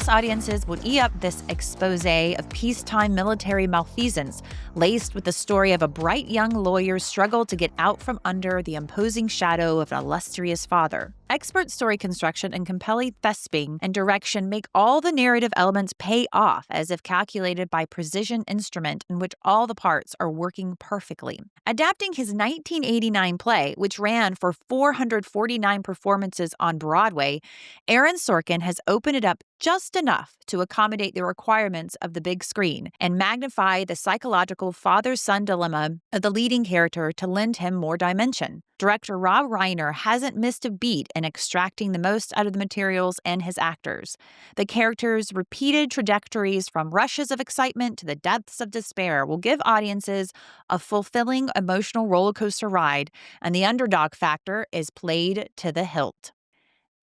U.S. audiences would eat up this expose of peacetime military malfeasance, laced with the story of a bright young lawyer's struggle to get out from under the imposing shadow of an illustrious father. Expert story construction and compelling thesping and direction make all the narrative elements pay off as if calculated by precision instrument in which all the parts are working perfectly. Adapting his 1989 play, which ran for 449 performances on Broadway, Aaron Sorkin has opened it up just enough to accommodate the requirements of the big screen and magnify the psychological father-son dilemma of the leading character to lend him more dimension. Director Rob Reiner hasn't missed a beat in extracting the most out of the materials and his actors. The characters' repeated trajectories from rushes of excitement to the depths of despair will give audiences a fulfilling emotional roller coaster ride, and the underdog factor is played to the hilt.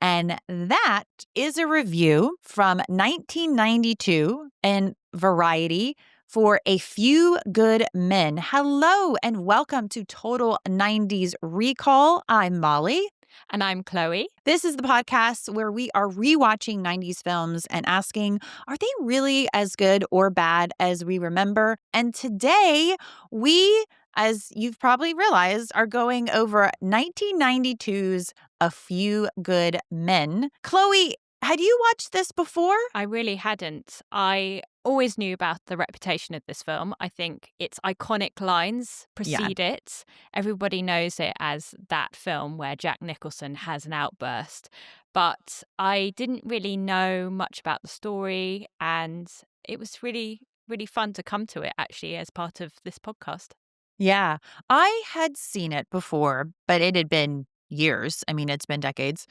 And that is a review from 1992 in Variety for A Few Good Men. Hello and welcome to Total 90s Recall. I'm Molly. And I'm Chloe. This is the podcast where we are rewatching 90s films and asking, are they really as good or bad as we remember? And today we, as you've probably realized, are going over 1992's A Few Good Men. Chloe, had you watched this before? I really hadn't. I always knew about the reputation of this film. I think its iconic lines precede it. Everybody knows it as that film where Jack Nicholson has an outburst. But I didn't really know much about the story, and it was really, really fun to come to it, actually, as part of this podcast. Yeah, I had seen it before, but it had been years. I mean, it's been decades,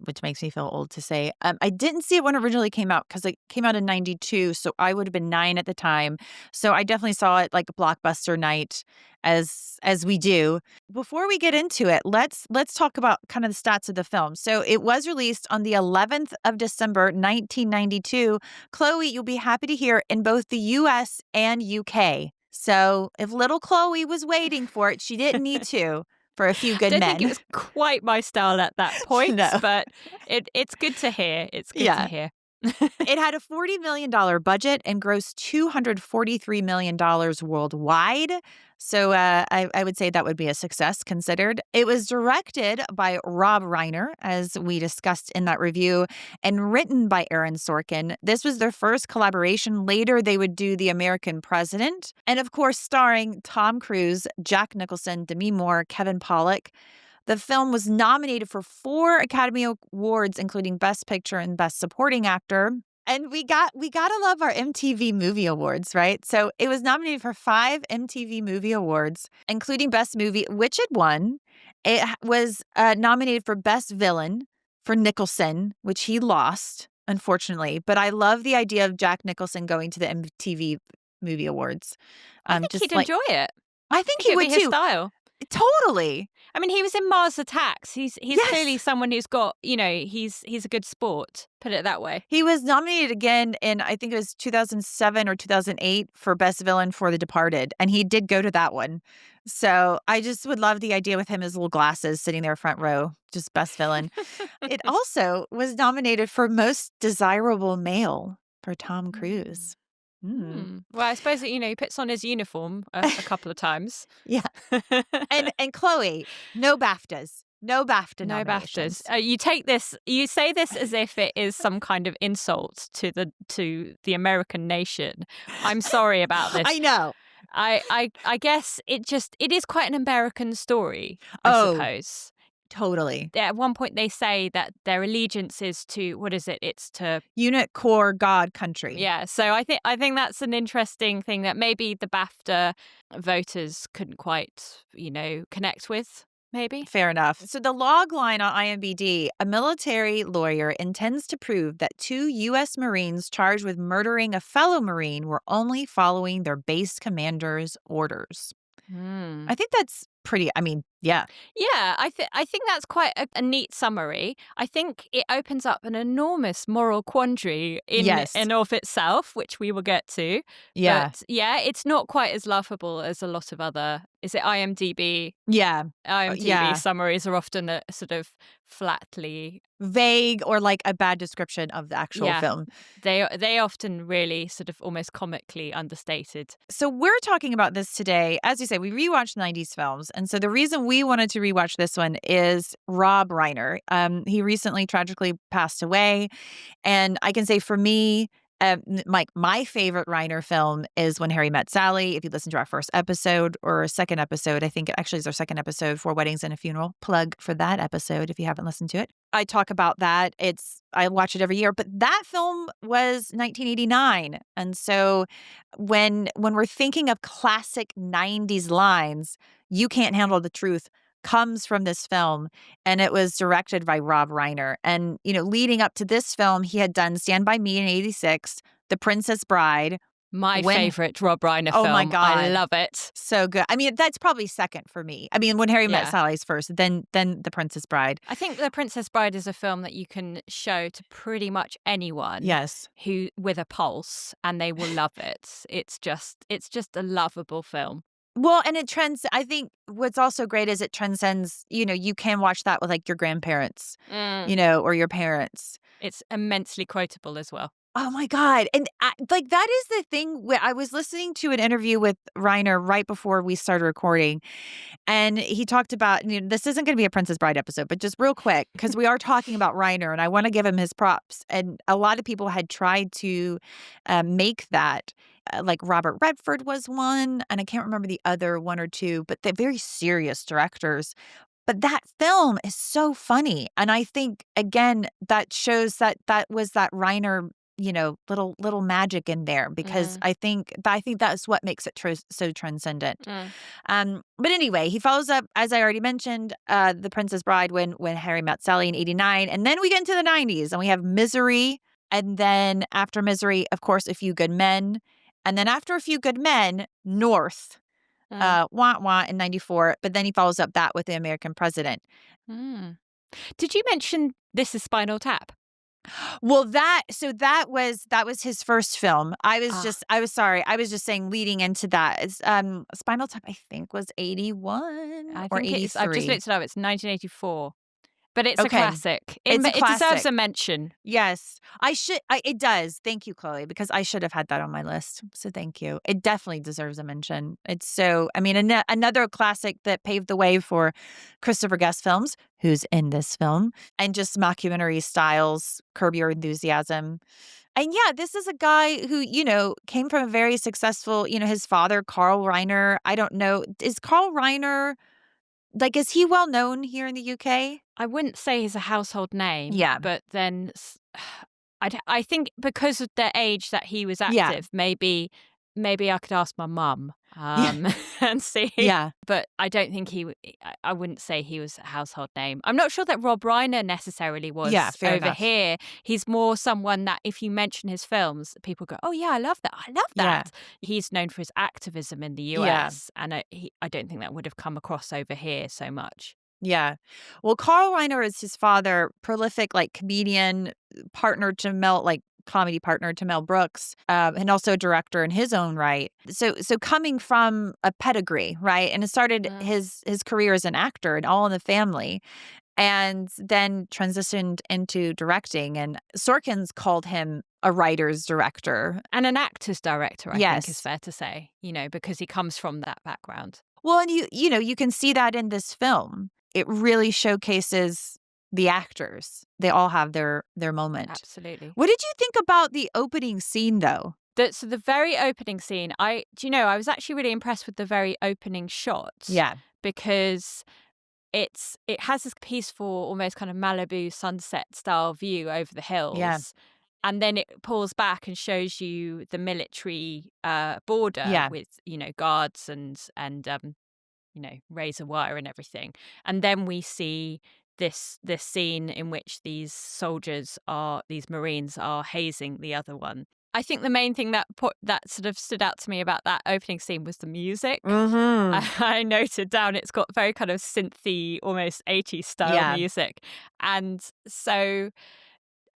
which makes me feel old to say. I didn't see it when it originally came out because it came out in 92, so I would have been 9 at the time. So I definitely saw it like a blockbuster night, as we do. Before we get into it, let's talk about kind of the stats of the film. So it was released on the 11th of December, 1992. Chloe, you'll be happy to hear, in both the U.S. and U.K. So if little Chloe was waiting for it, she didn't need to. For A Few Good Men. I don't think it was quite my style at that point, No. But it's good to hear. It's good to hear. It had a $40 million budget and grossed $243 million worldwide. So I would say that would be a success considered. It was directed by Rob Reiner, as we discussed in that review, and written by Aaron Sorkin. This was their first collaboration. Later, they would do The American President. And of course, starring Tom Cruise, Jack Nicholson, Demi Moore, Kevin Pollak. The film was nominated for 4 Academy Awards, including Best Picture and Best Supporting Actor. And we gotta love our MTV Movie Awards, right? So it was nominated for 5 MTV Movie Awards, including Best Movie, which it won. It was nominated for Best Villain for Nicholson, which he lost, unfortunately. But I love the idea of Jack Nicholson going to the MTV Movie Awards. I think he'd enjoy it. I think he would be too. His style. Totally. I mean, he was in Mars Attacks. He's Yes. clearly someone who's got, he's a good sport, put it that way. He was nominated again in, I think it was 2007 or 2008 for Best Villain for The Departed, and he did go to that one. So I just would love the idea with him, his little glasses, sitting there front row, just Best Villain. It also was nominated for Most Desirable Male for Tom Cruise. Well, I suppose that, he puts on his uniform a couple of times. Yeah. And Chloe, no BAFTAs. No BAFTA No nominations. BAFTAs. You say this as if it is some kind of insult to the American nation. I'm sorry about this. I know. I guess it is quite an American story, I suppose. Totally. At one point they say that their allegiance is to, what is it? It's to Unit Core God Country. Yeah, so I think that's an interesting thing that maybe the BAFTA voters couldn't quite, connect with. Maybe. Fair enough. So the log line on IMDb, a military lawyer intends to prove that 2 U.S. Marines charged with murdering a fellow Marine were only following their base commander's orders. I think that's pretty, yeah. Yeah, I think that's quite a neat summary. I think it opens up an enormous moral quandary in and of itself, which we will get to. Yeah. But yeah, it's not quite as laughable as a lot of other, is it IMDb? Yeah. IMDb summaries are often a sort of flatly vague or like a bad description of the actual film. They often really sort of almost comically understated. So we're talking about this today. As you say, we rewatched 90s films. And so the reason we wanted to rewatch this one is Rob Reiner. He recently tragically passed away. And I can say for me, my favorite Reiner film is When Harry Met Sally. If you listen to our first episode or second episode, I think it actually is our second episode, For Weddings and a Funeral. Plug for that episode if you haven't listened to it. I talk about that. I watch it every year, but that film was 1989. And so when we're thinking of classic 90s lines, "You can't handle the truth" comes from this film, and it was directed by Rob Reiner. And, leading up to this film, he had done Stand By Me in 86, The Princess Bride. My favorite Rob Reiner Oh film. my God. I love it. So good. I mean, that's probably second for me. I mean, When Harry Met Yeah. Sally's first, then The Princess Bride. I think The Princess Bride is a film that you can show to pretty much anyone Yes. who with a pulse, and they will love it. It's just a lovable film. Well, and I think what's also great is it transcends, you can watch that with like your grandparents, or your parents. It's immensely quotable as well. Oh my God. And that is the thing where I was listening to an interview with Reiner right before we started recording. And he talked about, this isn't going to be a Princess Bride episode, but just real quick, because we are talking about Reiner and I want to give him his props. And a lot of people had tried to make that. Like Robert Redford was one, and I can't remember the other one or two, but they're very serious directors. But that film is so funny. And I think, again, that shows that was that Reiner, little magic in there, because I think that's what makes it so transcendent. But anyway, he follows up, as I already mentioned, The Princess Bride, when Harry Met Sally in 89. And then we get into the 90s and we have Misery. And then after Misery, of course, A Few Good Men. And then after A Few Good Men, North. Wah Wah in 94. But then he follows up that with The American President. Did you mention This Is Spinal Tap? Well, that was his first film. I was sorry. I was just saying leading into that. It's Spinal Tap, I think, was 81 or 83. I've just looked it up. It's 1984. But it's a Okay. classic. It's a It deserves classic. a mention. Yes. It does. Thank you, Chloe, because I should have had that on my list. So thank you. It definitely deserves a mention. It's so, I mean, another classic that paved the way for Christopher Guest films, who's in this film, and just mockumentary styles, Curb Your Enthusiasm. And yeah, this is a guy who, came from a very successful, his father, Carl Reiner. I don't know. Is Carl Reiner, is he well known here in the UK? I wouldn't say he's a household name. Yeah. But then I think because of the age that he was active, maybe I could ask my mum and see. Yeah. But I don't think I wouldn't say he was a household name. I'm not sure that Rob Reiner necessarily was fair over enough. here. He's more someone that if you mention his films, people go, oh, yeah, I love that. I love that. Yeah. He's known for his activism in the US. Yeah. And I don't think that would have come across over here so much. Yeah. Well, Carl Reiner is his father, prolific comedian, comedy partner to Mel Brooks, and also a director in his own right. So coming from a pedigree, right? And it started his career as an actor and All in the Family, and then transitioned into directing. And Sorkin's called him a writer's director. And an actor's director, I think is fair to say, because he comes from that background. Well, and you can see that in this film. It really showcases the actors. They all have their moment. Absolutely. What did you think about the opening scene, though? So the very opening scene, I was actually really impressed with the very opening shot. Yeah. Because it has this peaceful, almost kind of Malibu sunset style view over the hills. Yeah. And then it pulls back and shows you the military border with, guards and razor wire and everything. And then we see this scene in which these Marines are hazing the other one. I think the main thing that sort of stood out to me about that opening scene was the music. Mm-hmm. I noted down it's got very kind of synthy, almost 80s style music. And so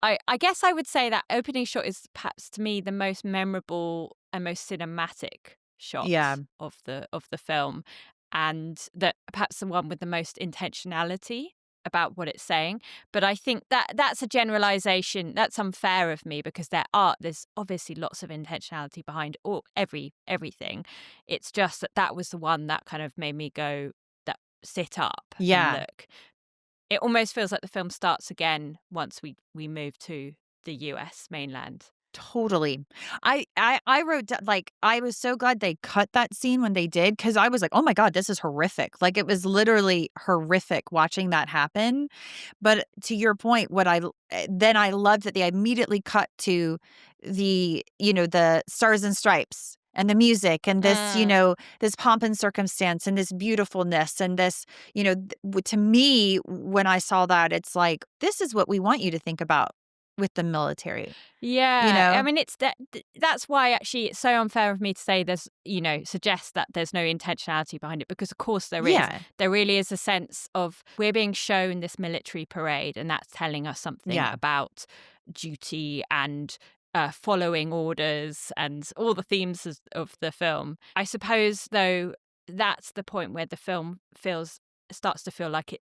I guess I would say that opening shot is perhaps to me the most memorable and most cinematic shot of the film. And that perhaps the one with the most intentionality about what it's saying. But I think that's a generalization. That's unfair of me because there's obviously lots of intentionality behind everything. It's just that was the one that kind of made me go, that sit up and look. It almost feels like the film starts again once we move to the US mainland. Totally. I wrote down, like, I was so glad they cut that scene when they did, because I was like, oh my God, this is horrific. Like, it was literally horrific watching that happen. But to your point, then I loved that they immediately cut to the stars and stripes and the music and this, this pomp and circumstance and this beautifulness and this, to me, when I saw that, it's like, this is what we want you to think about with the military. Yeah. I mean, that's why actually it's so unfair of me to say suggest that there's no intentionality behind it, because of course there is. There really is a sense of we're being shown this military parade and that's telling us something about duty and following orders and all the themes of the film. I suppose, though, that's the point where the film starts to feel like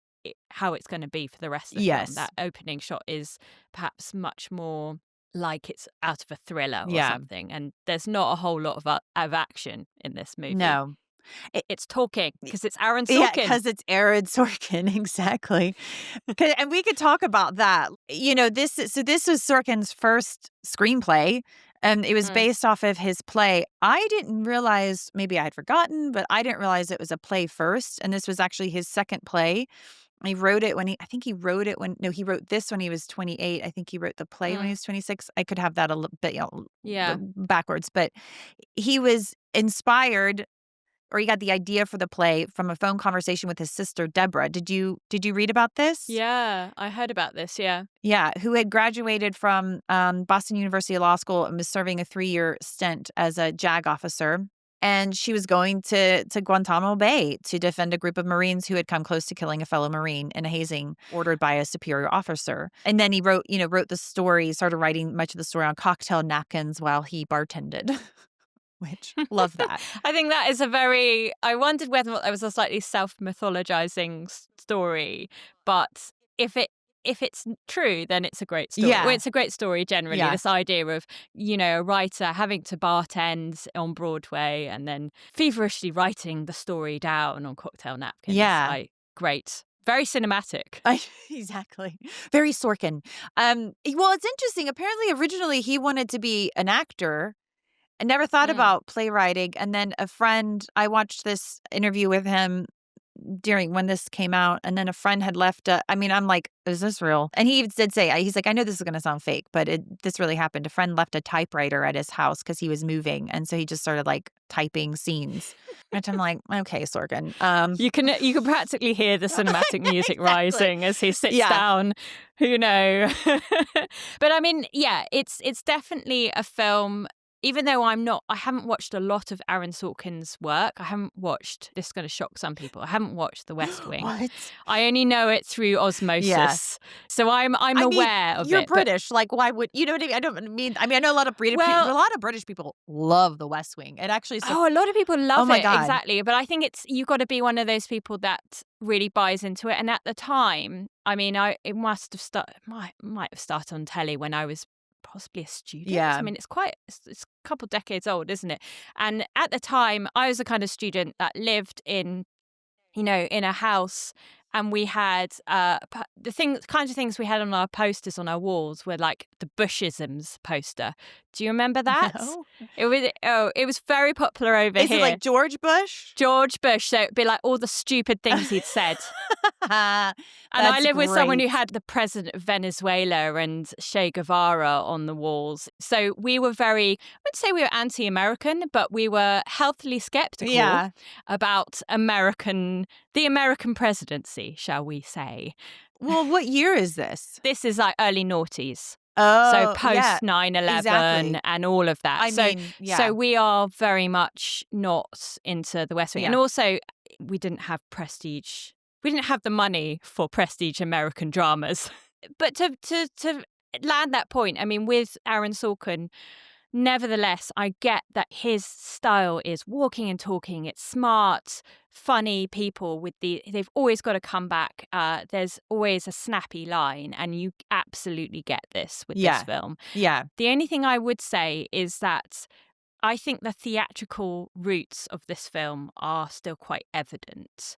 how it's going to be for the rest of the film. That opening shot is perhaps much more like it's out of a thriller or something, and there's not a whole lot of action in this movie. No. It's talking because it's Aaron Sorkin. Yeah, because it's Aaron Sorkin, exactly. And we could talk about that. This was Sorkin's first screenplay, and it was based off of his play. I didn't realize, maybe I had forgotten, but I didn't realize it was a play first, and this was actually his second play. He wrote it he wrote this when he was 28. I think he wrote the play when he was 26. I could have that a little bit backwards, but he was inspired, or he got the idea for the play from a phone conversation with his sister, Deborah. Did you read about this? Yeah, I heard about this, yeah. Yeah, who had graduated from Boston University Law School and was serving a 3-year stint as a JAG officer. And she was going to Guantanamo Bay to defend a group of Marines who had come close to killing a fellow Marine in a hazing ordered by a superior officer. And then he wrote the story, started writing much of the story on cocktail napkins while he bartended. Which, love that. I think that is I wondered whether that was a slightly self-mythologizing story, but if it's true, then it's a great story. Yeah. Well, it's a great story generally. Yeah. This idea of, a writer having to bartend on Broadway and then feverishly writing the story down on cocktail napkins. Yeah. Great. Very cinematic. Exactly. Very Sorkin. Well, it's interesting. Apparently, originally, he wanted to be an actor. I never thought about playwriting. And then I watched this interview with him during when this came out, and then a friend had left. I'm like, is this real? And he did say, he's like, I know this is going to sound fake, but this really happened. A friend left a typewriter at his house because he was moving, and so he just started like typing scenes. Which I'm like, okay, Sorkin. You can practically hear the cinematic music rising as he sits down. Who know? But I mean, yeah, it's definitely a film. Even though I haven't watched a lot of Aaron Sorkin's work. I haven't watched, this is going to shock some people, I haven't watched The West Wing. What? I only know it through osmosis. Yes. So I'm aware of it. You're British. Like, why would, you know what I mean? I know a lot of British people love The West Wing. It actually is. A lot of people love it. God. Exactly. But I think you've got to be one of those people that really buys into it. And at the time, I mean, it might have started on telly when I was possibly a student. Yeah. I mean, it's a couple decades old, isn't it? And at the time, I was the kind of student that lived in a house, and we had kinds of things we had on our posters on our walls were like the Bushisms poster. Do you remember that? No. It was very popular over here. Is it like George Bush? George Bush. So it'd be like all the stupid things he'd said. And I live with someone who had the president of Venezuela and Che Guevara on the walls. So we were I wouldn't say we were anti-American, but we were healthily skeptical about the American presidency, shall we say. Well, what year is this? This is like early noughties. Oh, so post 9/11 exactly. and all of that. So we are very much not into the West Wing. Yeah. And also, we didn't have prestige. We didn't have the money for prestige American dramas. But to land that point, I mean, with Aaron Sorkin, Nevertheless, I get that his style is walking and talking. It's smart, funny people they've always got to come back. There's always a snappy line, and you absolutely get this with this film. Yeah. The only thing I would say is that I think the theatrical roots of this film are still quite evident.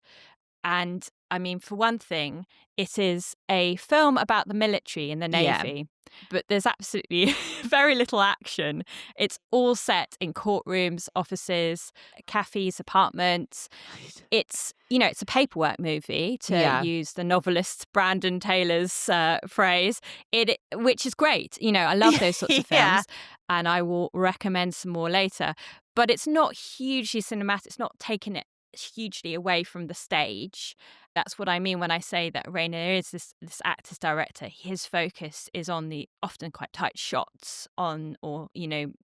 And I mean, for one thing, it is a film about the military and the Navy, but there's absolutely very little action. It's all set in courtrooms, offices, Kaffee's apartment. It's, it's a paperwork movie, to use the novelist Brandon Taylor's phrase, which is great. I love those sorts of films, and I will recommend some more later. But it's not hugely cinematic. It's not taking it hugely away from the stage. That's what I mean when I say that Reiner is this actor's director. His focus is on the often quite tight shots or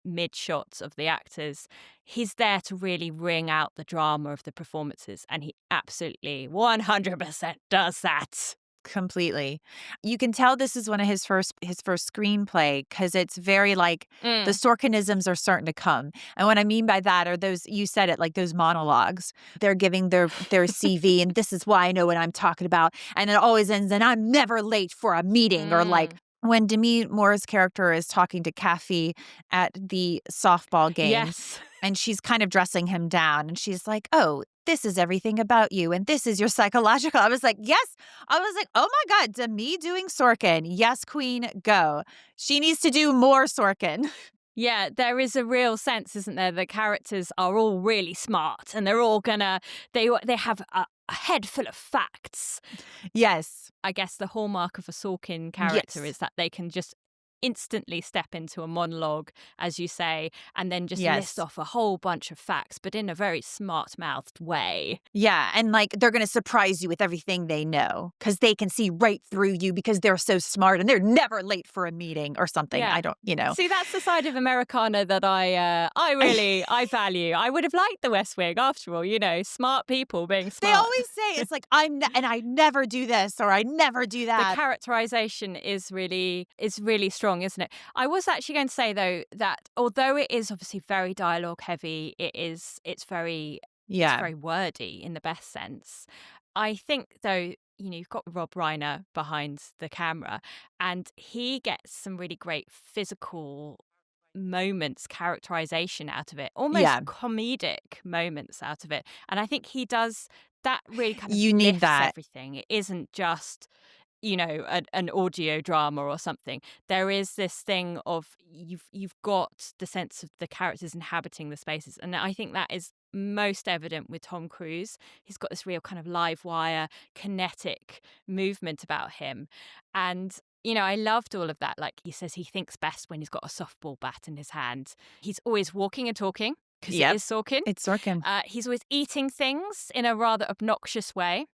mid shots of the actors. He's there to really wring out the drama of the performances, and he absolutely 100% does that. Completely. You can tell this is one of his first screenplay, because it's very like the Sorkinisms are starting to come. And what I mean by that are those, you said it, like those monologues. They're giving their CV, and this is why I know what I'm talking about. And it always ends, and I'm never late for a meeting. Or like when Demi Moore's character is talking to Kaffee at the softball game. Yes. And she's kind of dressing him down, and she's like, oh, this is everything about you, and this is your psychological. I was like, yes. I was like, oh my God, Demi doing Sorkin. Yes, queen, go. She needs to do more Sorkin. Yeah, there is a real sense, isn't there? The characters are all really smart, and they're all they have a head full of facts. Yes. I guess the hallmark of a Sorkin character is that they can just instantly step into a monologue, as you say, and then just list off a whole bunch of facts, but in a very smart-mouthed way. Yeah, and like they're going to surprise you with everything they know, because they can see right through you because they're so smart and they're never late for a meeting or something. Yeah. I don't, See, that's the side of Americana that I value. I would have liked The West Wing, after all, smart people being smart. They always say it's like, and I never do this or I never do that. The characterization is really strong, isn't it? I was actually going to say, though, that although it is obviously very dialogue heavy, it's very wordy in the best sense. I think, though, you've got Rob Reiner behind the camera, and he gets some really great physical moments, characterization out of it, almost comedic moments out of it. And I think he does that really kind of lifts everything. It isn't just an audio drama or something. There is this thing of you've got the sense of the characters inhabiting the spaces, and I think that is most evident with Tom Cruise. He's got this real kind of live wire, kinetic movement about him, and I loved all of that. Like he says, he thinks best when he's got a softball bat in his hand. He's always walking and talking, because it is Sorkin. It's Sorkin. He's always eating things in a rather obnoxious way.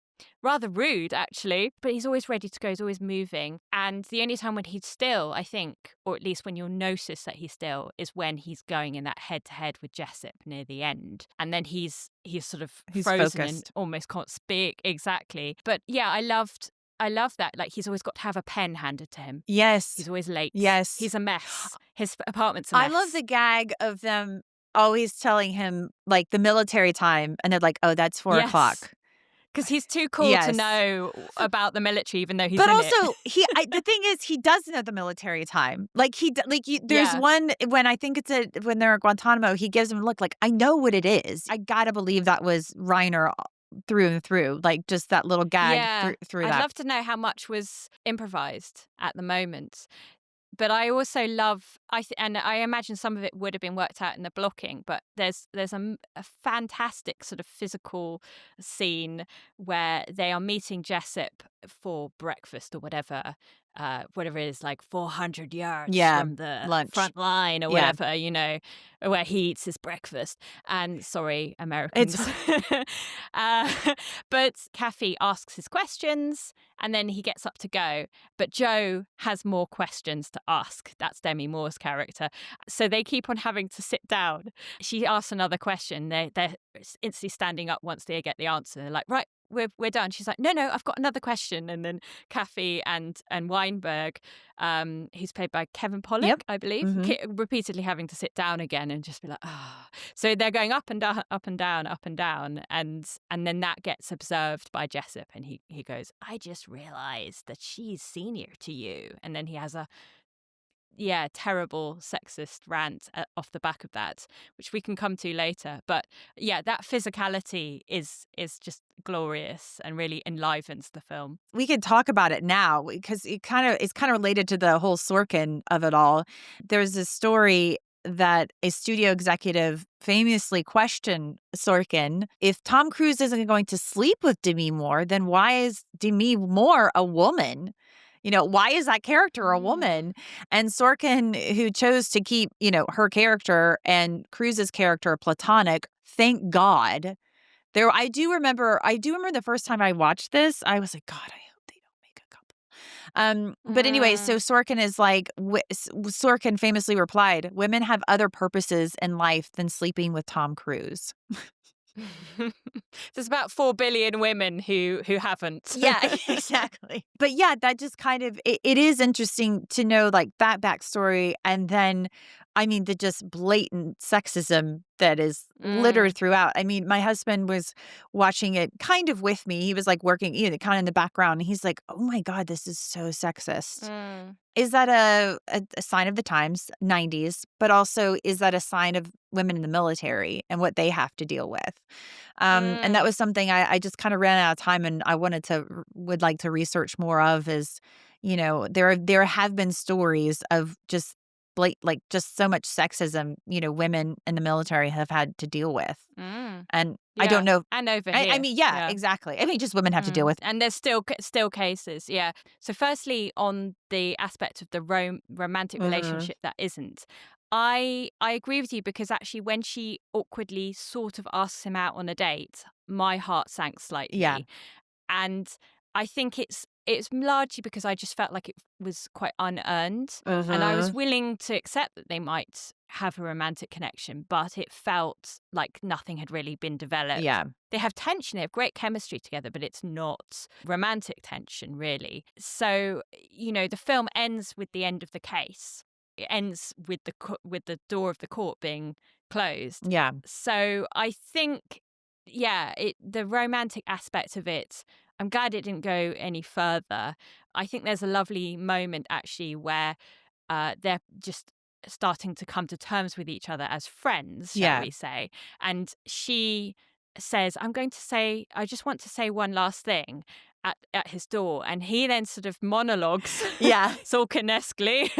Rather rude, actually, but he's always ready to go. He's always moving. And the only time when he's still, I think, or at least when you'll notice that he's still, is when he's going in that head-to-head with Jessup near the end. And then he's sort of frozen and almost can't speak. Exactly. But yeah, I love that. Like, he's always got to have a pen handed to him. Yes. He's always late. Yes. He's a mess. His apartment's a mess. I love the gag of them always telling him, like, the military time, and they're like, oh, that's 4 o'clock. Because he's too cool to know about the military, even though he's but in also, it. the thing is, he does know the military time. Like, there's one, when I think when they're at Guantanamo, he gives him a look like, I know what it is. I gotta believe that was Reiner through and through, like just that little gag through that. I'd love to know how much was improvised at the moment. But I also love, and I imagine some of it would have been worked out in the blocking, but there's a fantastic sort of physical scene where they are meeting Jessup for breakfast or whatever it is, like 400 yards from the front line or whatever, where he eats his breakfast. And sorry, Americans. But Kaffee asks his questions and then he gets up to go. But Joe has more questions to ask. That's Demi Moore's character. So they keep on having to sit down. She asks another question. They're instantly standing up once they get the answer. They're like, right, we're done. She's like, no, I've got another question. And then Kaffee and Weinberg, who's played by Kevin Yep. Pollak, I believe, repeatedly having to sit down again and just be like, oh. So they're going up and down, up and down, up and down, and then that gets observed by Jessup, and he goes, I just realised that she's senior to you, and then he has a terrible sexist rant off the back of that, which we can come to later. But yeah, that physicality is just glorious and really enlivens the film. We could talk about it now because it's kind of related to the whole Sorkin of it all. There's this story that a studio executive famously questioned Sorkin, if Tom Cruise isn't going to sleep with Demi Moore, then why is Demi Moore a woman? Why is that character a woman? And Sorkin, who chose to keep, her character and Cruise's character platonic, thank God. I do remember the first time I watched this, I was like, God, I hope they don't make a couple. But anyway, so Sorkin is like, Sorkin famously replied, women have other purposes in life than sleeping with Tom Cruise. There's about 4 billion women who haven't. Yeah, exactly. But yeah, that just kind of, it is interesting to know like that backstory. And then, I mean, the just blatant sexism that is littered throughout. I mean, my husband was watching it kind of with me. He was like working, kind of in the background. And he's like, oh my God, this is so sexist. Is that a sign of the times, 90s, but also is that a sign of women in the military and what they have to deal with? And that was something I just kind of ran out of time and I would like to research more of is, there have been stories of just just so much sexism, women in the military have had to deal with. And I don't know. And over here. I mean, yeah, exactly. I mean, just women have to deal with. And there's still cases, yeah. So firstly, on the aspect of the romantic relationship that isn't, I agree with you because actually when she awkwardly sort of asks him out on a date, my heart sank slightly. Yeah. And I think it's largely because I just felt like it was quite unearned. And I was willing to accept that they might have a romantic connection, but it felt like nothing had really been developed. Yeah. They have tension, they have great chemistry together, but it's not romantic tension, really. So, the film ends with the end of the case. It ends with the door of the court being closed. Yeah. So I think, the romantic aspect of it, I'm glad it didn't go any further. I think there's a lovely moment actually where they're just starting to come to terms with each other as friends, shall we say. And she says, I just want to say one last thing at his door. And he then sort of monologues, Sorkin-esquely,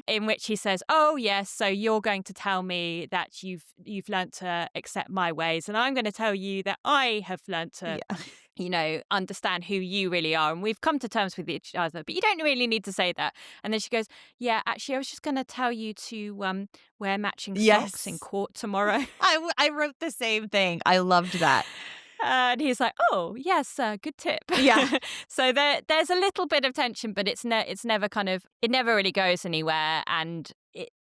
in which he says, oh, yes, so you're going to tell me that you've learned to accept my ways. And I'm going to tell you that I have learned to understand who you really are. And we've come to terms with each other, but you don't really need to say that. And then she goes, yeah, actually, I was just going to tell you to wear matching socks in court tomorrow. I wrote the same thing. I loved that. And he's like, oh, yes, good tip. Yeah. So there's a little bit of tension, but it's never it never really goes anywhere and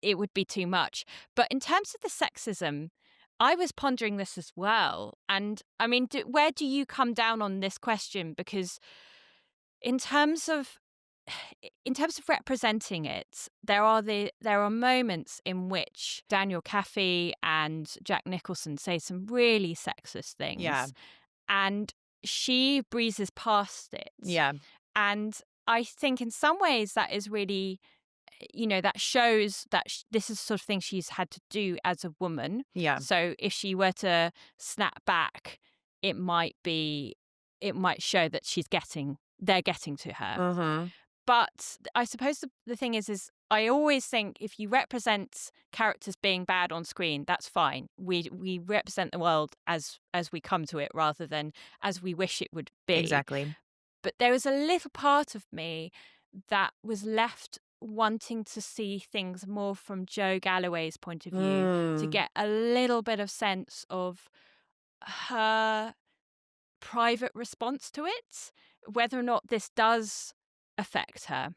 it would be too much. But in terms of the sexism, I was pondering this as well. And I mean, where do you come down on this question? Because in terms of representing it, there are moments in which Daniel Kaffee and Jack Nicholson say some really sexist things. Yeah. And she breezes past it. Yeah. And I think in some ways that is really, that shows that this is the sort of thing she's had to do as a woman. Yeah. So if she were to snap back, it might show that they're getting to her. But I suppose the thing is I always think if you represent characters being bad on screen, that's fine. We represent the world as we come to it rather than as we wish it would be. Exactly. But there was a little part of me that was left wanting to see things more from Joe Galloway's point of view, to get a little bit of sense of her private response to it, whether or not this does affect her.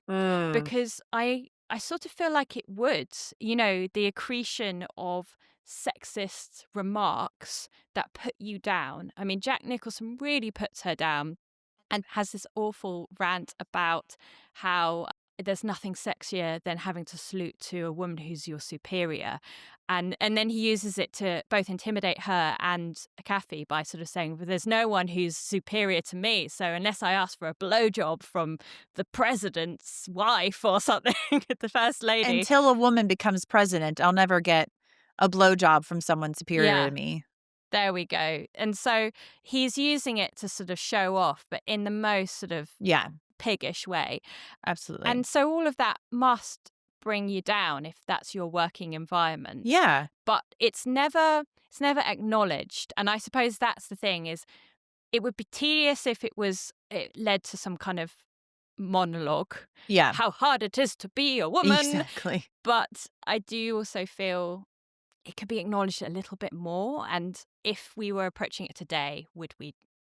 Because I sort of feel like it would, the accretion of sexist remarks that put you down. I mean, Jack Nicholson really puts her down and has this awful rant about how there's nothing sexier than having to salute to a woman who's your superior. And then he uses it to both intimidate her and Kaffee by sort of saying, well, there's no one who's superior to me. So unless I ask for a blowjob from the president's wife or something, the first lady. Until a woman becomes president, I'll never get a blowjob from someone superior to me. There we go. And so he's using it to sort of show off, but in the most sort of piggish way. Absolutely. And so all of that must bring you down if that's your working environment. Yeah. But it's never acknowledged. And I suppose that's the thing, is it would be tedious if it led to some kind of monologue. Yeah. How hard it is to be a woman. Exactly. But I do also feel it could be acknowledged a little bit more. And if we were approaching it today, would we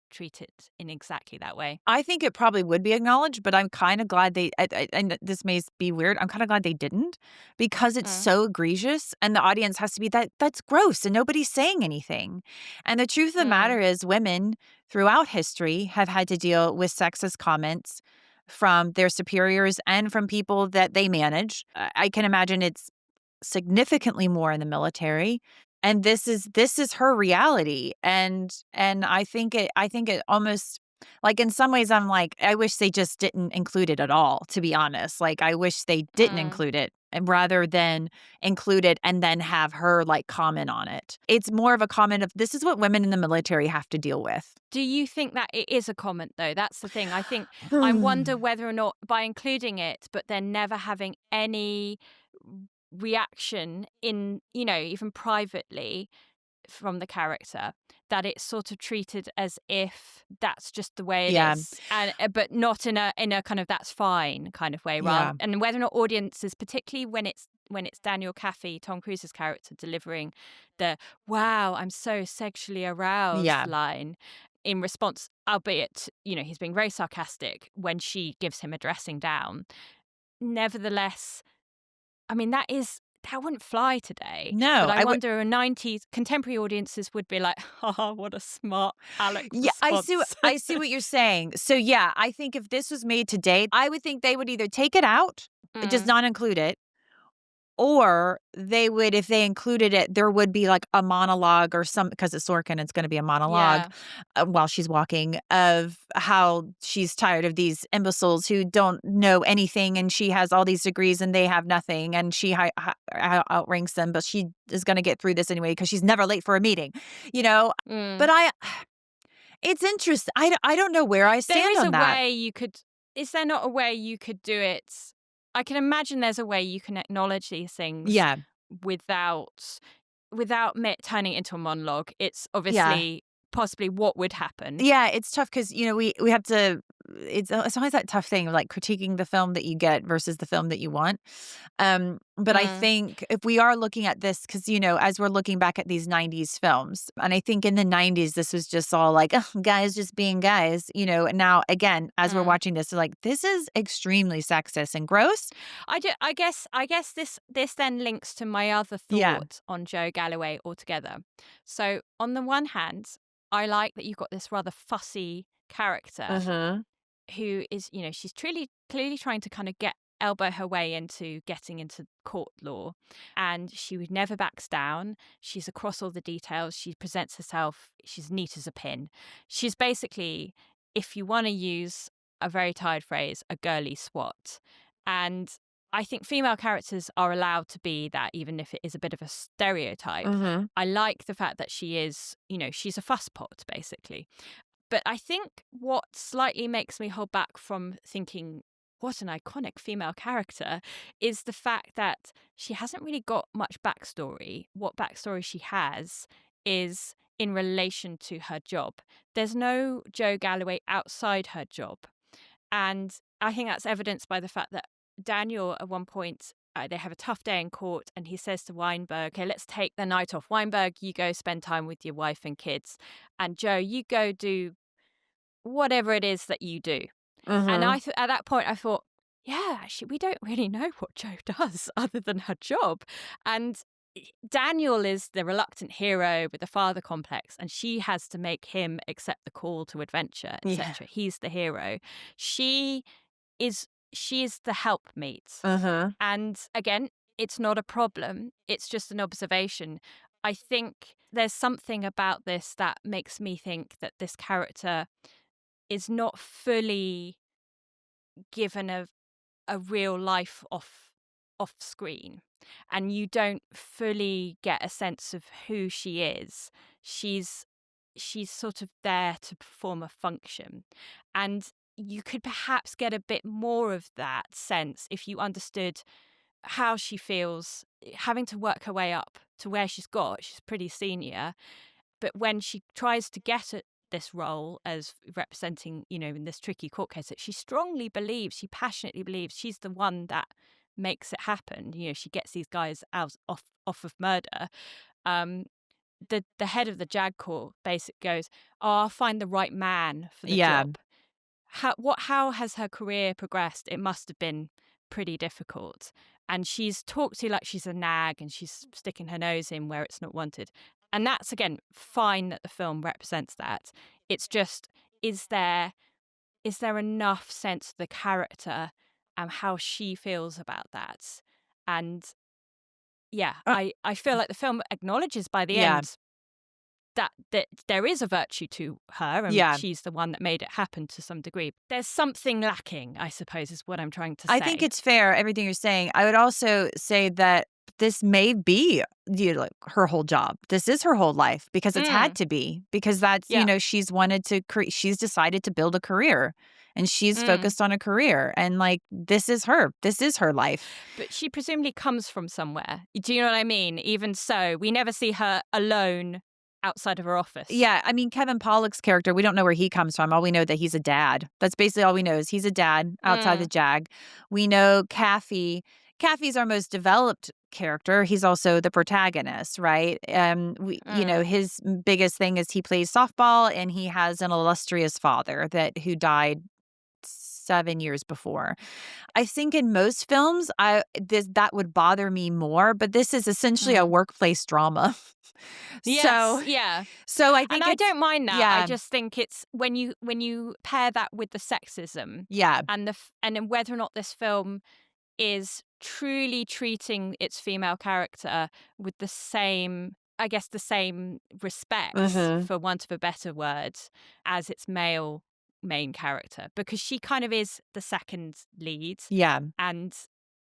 treat it in exactly that way? I think it probably would be acknowledged, but I'm kind of glad and this may be weird, I'm kind of glad they didn't, because it's so egregious and the audience has to be that's gross and nobody's saying anything. And the truth of the matter is, women throughout history have had to deal with sexist comments from their superiors and from people that they manage. I can imagine it's significantly more in the military. And this is her reality. And I think it almost, like, in some ways I'm like, I wish they just didn't include it at all, to be honest. Like, I wish they didn't include it, and rather than include it and then have her like comment on it. It's more of a comment of, this is what women in the military have to deal with. Do you think that it is a comment, though? That's the thing. I think I wonder whether or not by including it, but then never having any reaction in, even privately from the character, that it's sort of treated as if that's just the way it is, and but not in a kind of that's fine kind of way, rather. And whether or not audiences, particularly when it's Daniel Kaffee, Tom Cruise's character, delivering the "wow, I'm so sexually aroused" line in response, albeit he's being very sarcastic when she gives him a dressing down. Nevertheless, I mean, that wouldn't fly today. No. But I wonder 90s contemporary audiences would be like, oh, what a smart Alex response. I see what you're saying. So, I think if this was made today, I would think they would either take it out, just not include it, or they would, if they included it, there would be like a monologue or some, because it's Sorkin, it's going to be a monologue while she's walking, of how she's tired of these imbeciles who don't know anything, and she has all these degrees and they have nothing, and she outranks them, but she is going to get through this anyway because she's never late for a meeting, But it's interesting. I don't know where I stand on that. Is there not a way you could do it? I can imagine there's a way you can acknowledge these things without turning it into a monologue. It's obviously possibly what would happen. Yeah, it's tough because, we have to, it's always that tough thing of like critiquing the film that you get versus the film that you want. But I think if we are looking at this, because, as we're looking back at these 90s films, and I think in the 90s, this was just all like, guys just being guys, and now again, as we're watching this, like, this is extremely sexist and gross. I guess this then links to my other thought on Joe Galloway altogether. So on the one hand, I like that you've got this rather fussy character who is, she's clearly trying to kind of elbow her way into getting into court law, and she would never backs down. She's across all the details. She presents herself. She's neat as a pin. She's basically, if you want to use a very tired phrase, a girly swat. And I think female characters are allowed to be that, even if it is a bit of a stereotype. I like the fact that she is, she's a fusspot, basically. But I think what slightly makes me hold back from thinking, what an iconic female character, is the fact that she hasn't really got much backstory. What backstory she has is in relation to her job. There's no Joe Galloway outside her job. And I think that's evidenced by the fact that Daniel, at one point, they have a tough day in court, and he says to Weinberg, okay, let's take the night off. Weinberg, you go spend time with your wife and kids. And Joe, you go do whatever it is that you do. And at that point, I thought, yeah, actually, we don't really know what Joe does other than her job. And Daniel is the reluctant hero with the father complex, and she has to make him accept the call to adventure, Yeah. etc. He's the hero. She is the helpmeet. Uh-huh. And again, it's not a problem. It's just an observation. I think there's something about this that makes me think that this character is not fully given a real life off screen, and you don't fully get a sense of who she is. She's sort of there to perform a function, and you could perhaps get a bit more of that sense if you understood how she feels having to work her way up to where she's pretty senior. But when she tries to get at this role as representing, in this tricky court case, that she passionately believes she's the one that makes it happen. She gets these guys off of murder. Um, the head of the JAG court basically goes, "Oh, I'll find the right man for the Yeah. job." How has her career progressed? It must have been pretty difficult. And she's talked to like she's a nag and she's sticking her nose in where it's not wanted. And that's, again, fine that the film represents that. It's just, is there enough sense of the character and how she feels about that? And yeah, Uh, I feel like the film acknowledges by the yeah. end that there is a virtue to her, and Yeah. she's the one that made it happen to some degree. There's something lacking, I suppose, is what I'm trying to say. I think it's fair, everything you're saying. I would also say that this may be like her whole job. This is her whole life because it's had to be, because that's, Yeah. she's wanted to she's decided to build a career, and she's focused on a career, and like this is her life. But she presumably comes from somewhere. Do you know what I mean? Even so, we never see her alone outside of her office. Yeah, I mean, Kevin Pollak's character, we don't know where he comes from. All we know that he's a dad. That's basically all we know is he's a dad outside the JAG. We know Kaffee. Kaffee's our most developed character. He's also the protagonist, right? His biggest thing is he plays softball, and he has an illustrious father who died 7 years before. I think in most films, that would bother me more, but this is essentially a workplace drama. Yes, So I think, and I don't mind that. Yeah. I just think it's when you pair that with the sexism, Yeah. and then whether or not this film is truly treating its female character with the same respect, for want of a better word, as its male main character, because she kind of is the second lead. Yeah. And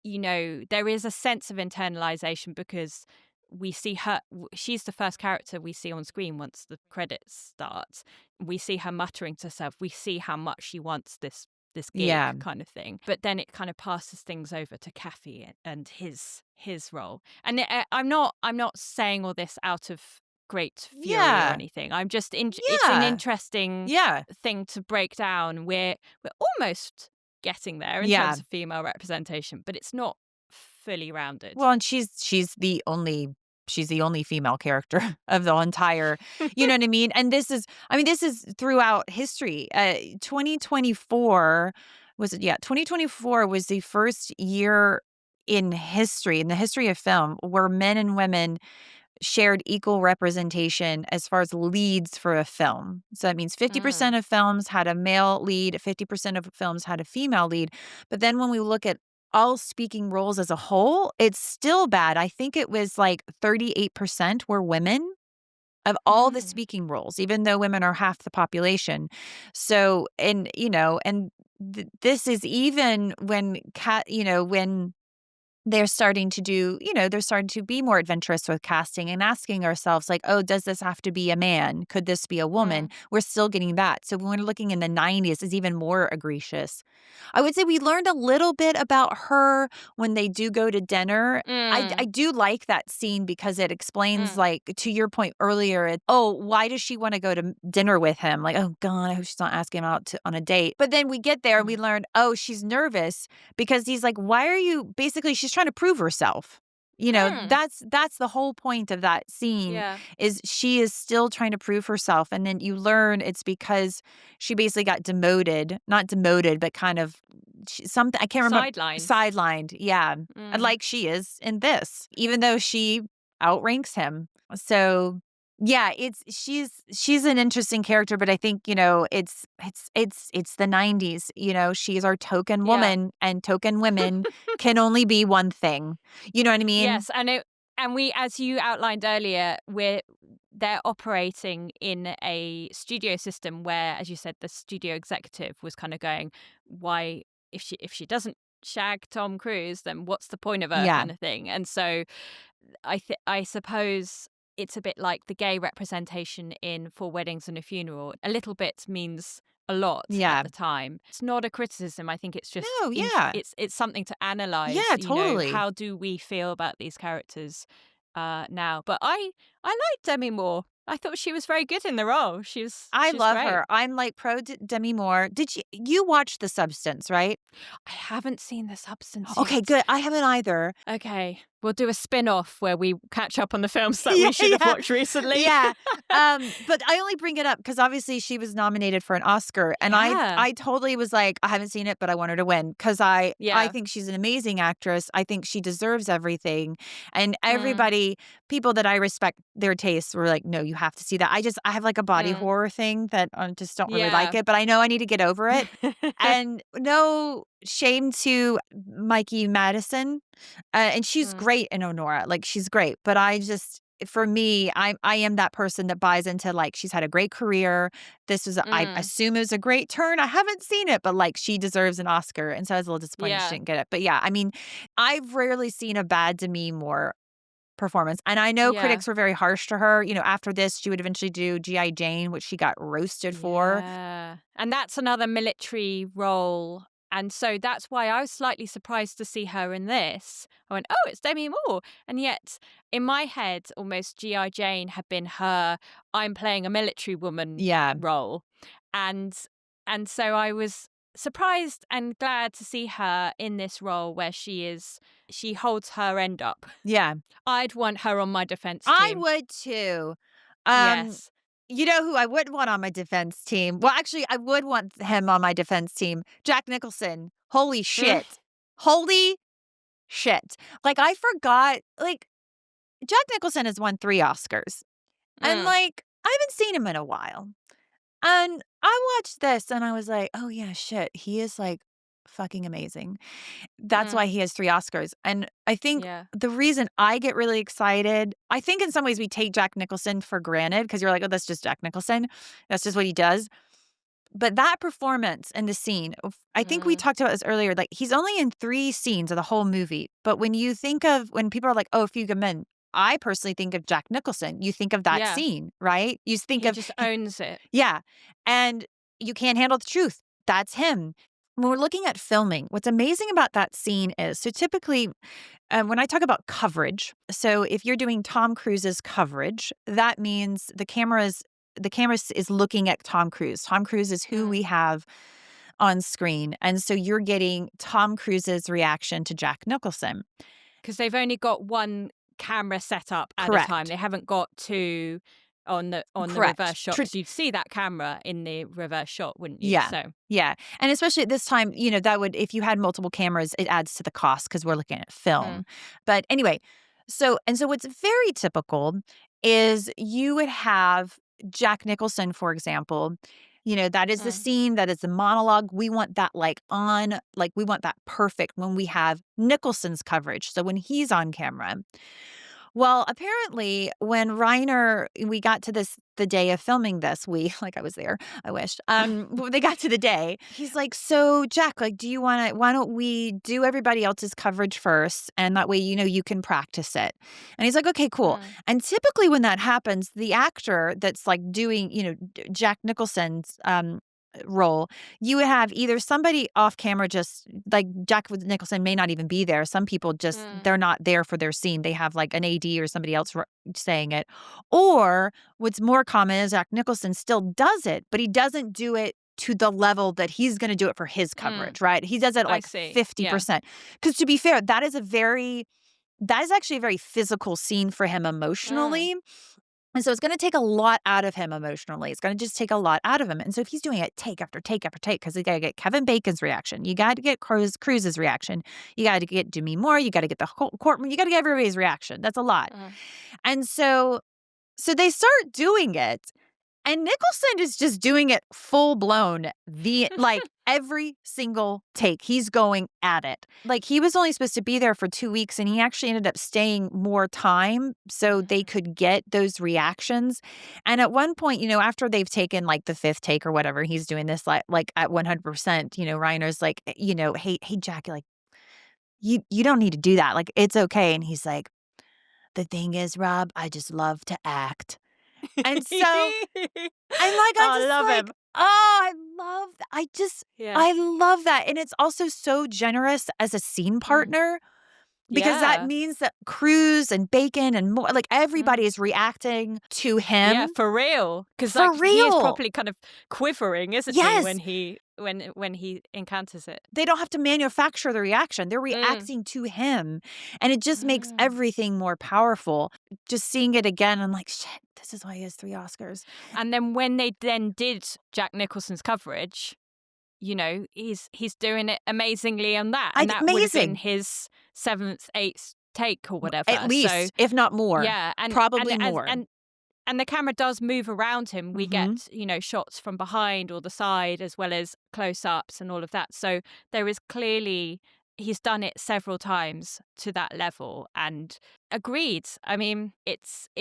there is a sense of internalization because we see her, she's the first character we see on screen once the credits start. We see her muttering to herself. We see how much she wants this gig, kind of thing. But then it kind of passes things over to Kaffee and his role. And I'm not saying all this out of great fury or anything. I'm just it's an interesting thing to break down. We're almost getting there in terms of female representation, but it's not fully rounded. Well, and she's the only female character of the entire, you know what I mean? And this is throughout history. 2024 was it? Yeah, 2024 was the first year in the history of film, where men and women shared equal representation as far as leads for a film. So that means 50% of films had a male lead, 50% of films had a female lead. But then when we look at all speaking roles as a whole, it's still bad. I think it was like 38% were women of all the speaking roles, even though women are half the population. So, and this is even when when they're starting to be more adventurous with casting and asking ourselves, like, oh, does this have to be a man? Could this be a woman? We're still getting that. So when we're looking in the 90s, it's even more egregious. I would say we learned a little bit about her when they do go to dinner. I do like that scene because it explains, like, to your point earlier, why does she want to go to dinner with him? Like, oh, God, I hope she's not asking him out on a date. But then we get there and we learn, she's nervous because he's like, why are you, basically, she's trying to prove herself. That's the whole point of that scene, is she is still trying to prove herself. And then you learn it's because she basically got not demoted, but kind of something, I can't remember. Sidelined. Yeah. And like she is in this, even though she outranks him. So yeah, she's an interesting character, but I think, it's the 90s, she's our token Yeah. woman, and token women can only be one thing. You know what I mean? Yes, and we, as you outlined earlier, they're operating in a studio system where, as you said, the studio executive was kind of going, "Why, if she doesn't shag Tom Cruise, then what's the point of her?" Yeah. kind of thing. And so I suppose it's a bit like the gay representation in Four Weddings and a Funeral. A little bit means a lot at Yeah. the time. It's not a criticism. I think it's just No, yeah. it's something to analyze. Yeah, totally. How do we feel about these characters now? But I liked Demi Moore. I thought she was very good in the role. I She's love great. her. I'm like pro Demi Moore. Did you watch The Substance, right? I haven't seen The Substance Okay, yet. good. I haven't either. Okay, we'll do a spin-off where we catch up on the films that Yeah, we should have yeah. watched recently. Yeah. But I only bring it up because obviously she was nominated for an Oscar, and Yeah. I totally was like, I haven't seen it, but I want her to win because I Yeah. think she's an amazing actress. I think she deserves everything, and Mm. people that I respect their tastes were like, no, you have to see that. I have like a body Mm. horror thing that I just don't really like Yeah. it, but I know I need to get over it. And no shame to Mikey Madison, and she's Mm. great in Honora. Like, she's great, but for me, I am that person that buys into, like, she's had a great career. I Mm. assume it was a great turn. I haven't seen it, but, like, she deserves an Oscar, and so I was a little disappointed she Yeah. didn't get it. But yeah, I mean, I've rarely seen a bad Demi Moore performance, and I know Yeah. critics were very harsh to her. After this, she would eventually do G.I. Jane, which she got roasted for. Yeah. And that's another military role. And so that's why I was slightly surprised to see her in this. I went, oh, it's Demi Moore. And yet, in my head, almost G.I. Jane had been her, I'm playing a military woman Yeah. role. And so I was surprised and glad to see her in this role where she holds her end up. Yeah. I'd want her on my defense team. I would too. Um, Yes. you know who I would want on my defense team? Well, actually, I would want him on my defense team. Jack Nicholson. Holy shit. Holy shit. Like, I forgot, like, Jack Nicholson has won 3 Oscars. And, like, I haven't seen him in a while. And I watched this and I was like, oh, yeah, shit. He is, like, fucking amazing. That's why he has 3 Oscars. And I think Yeah. the reason I get really excited, I think in some ways we take Jack Nicholson for granted because you're like, oh, that's just Jack Nicholson. That's just what he does. But that performance and the scene, I think we talked about this earlier, like, he's only in 3 scenes of the whole movie. But when people are like, oh, A Few Good Men, I personally think of Jack Nicholson. You think of that Yeah. scene, right? You think He of, just owns it. yeah. And You Can't Handle the Truth. That's him. When we're looking at filming, what's amazing about that scene is, so typically when I talk about coverage, so if you're doing Tom Cruise's coverage, that means the camera is looking at Tom Cruise. Tom Cruise is who we have on screen. And so you're getting Tom Cruise's reaction to Jack Nicholson. Because they've only got one camera set up at Correct. a time. They haven't got two on the Correct. reverse shot. 'Cause you'd see that camera in the reverse shot, wouldn't you? Yeah. So Yeah. And especially at this time, that would, if you had multiple cameras, it adds to the cost because we're looking at film. But anyway, so what's very typical is you would have Jack Nicholson, for example. That is the scene, that is the monologue. We want that we want that perfect when we have Nicholson's coverage. So when he's on camera. Well, apparently when we got to the day of filming this, like, I was there, I wish. When they got to the day, he's like, so Jack, like, why don't we do everybody else's coverage first? And that way, you can practice it. And he's like, okay, cool. And typically when that happens, the actor that's like doing, Jack Nicholson's, role, you would have either somebody off camera, just like Jack Nicholson may not even be there. Some people just, they're not there for their scene. They have like an AD or somebody else saying it. Or what's more common is Jack Nicholson still does it, but he doesn't do it to the level that he's going to do it for his coverage, right? He does it like 50%. Because to be fair, that is actually a very physical scene for him emotionally. And so it's going to take a lot out of him emotionally. It's going to just take a lot out of him. And so if he's doing it take after take after take, because you got to get Kevin Bacon's reaction, you got to get Cruz's reaction, you got to get Demi Moore, you got to get the courtroom, you got to get everybody's reaction. That's a lot. And so they start doing it. And Nicholson is just doing it full blown, every single take. He's going at it. Like, he was only supposed to be there for 2 weeks, and he actually ended up staying more time so they could get those reactions. And at one point, after they've taken like the 5th take or whatever, he's doing this like at 100%. Reiner's like, hey Jack, like, you don't need to do that. Like, it's okay. And he's like, the thing is, Rob, I just love to act. And so I love him. Oh, I love that. I love that. And it's also so generous as a scene partner because that means that Cruz and Bacon and more, like, everybody is reacting to him. Yeah, for real. Because he is properly kind of quivering, isn't he, when he encounters it. They don't have to manufacture the reaction. They're reacting to him. And it just makes everything more powerful. Just seeing it again, I'm like, shit, this is why he has 3 Oscars. And then when they then did Jack Nicholson's coverage, he's doing it amazingly on that. And that would have been his 7th, 8th take or whatever. At least, if not more. Yeah. And probably more. And the camera does move around him. We get, shots from behind or the side as well as close-ups and all of that. So there is clearly, he's done it several times to that level, and agreed. I mean, it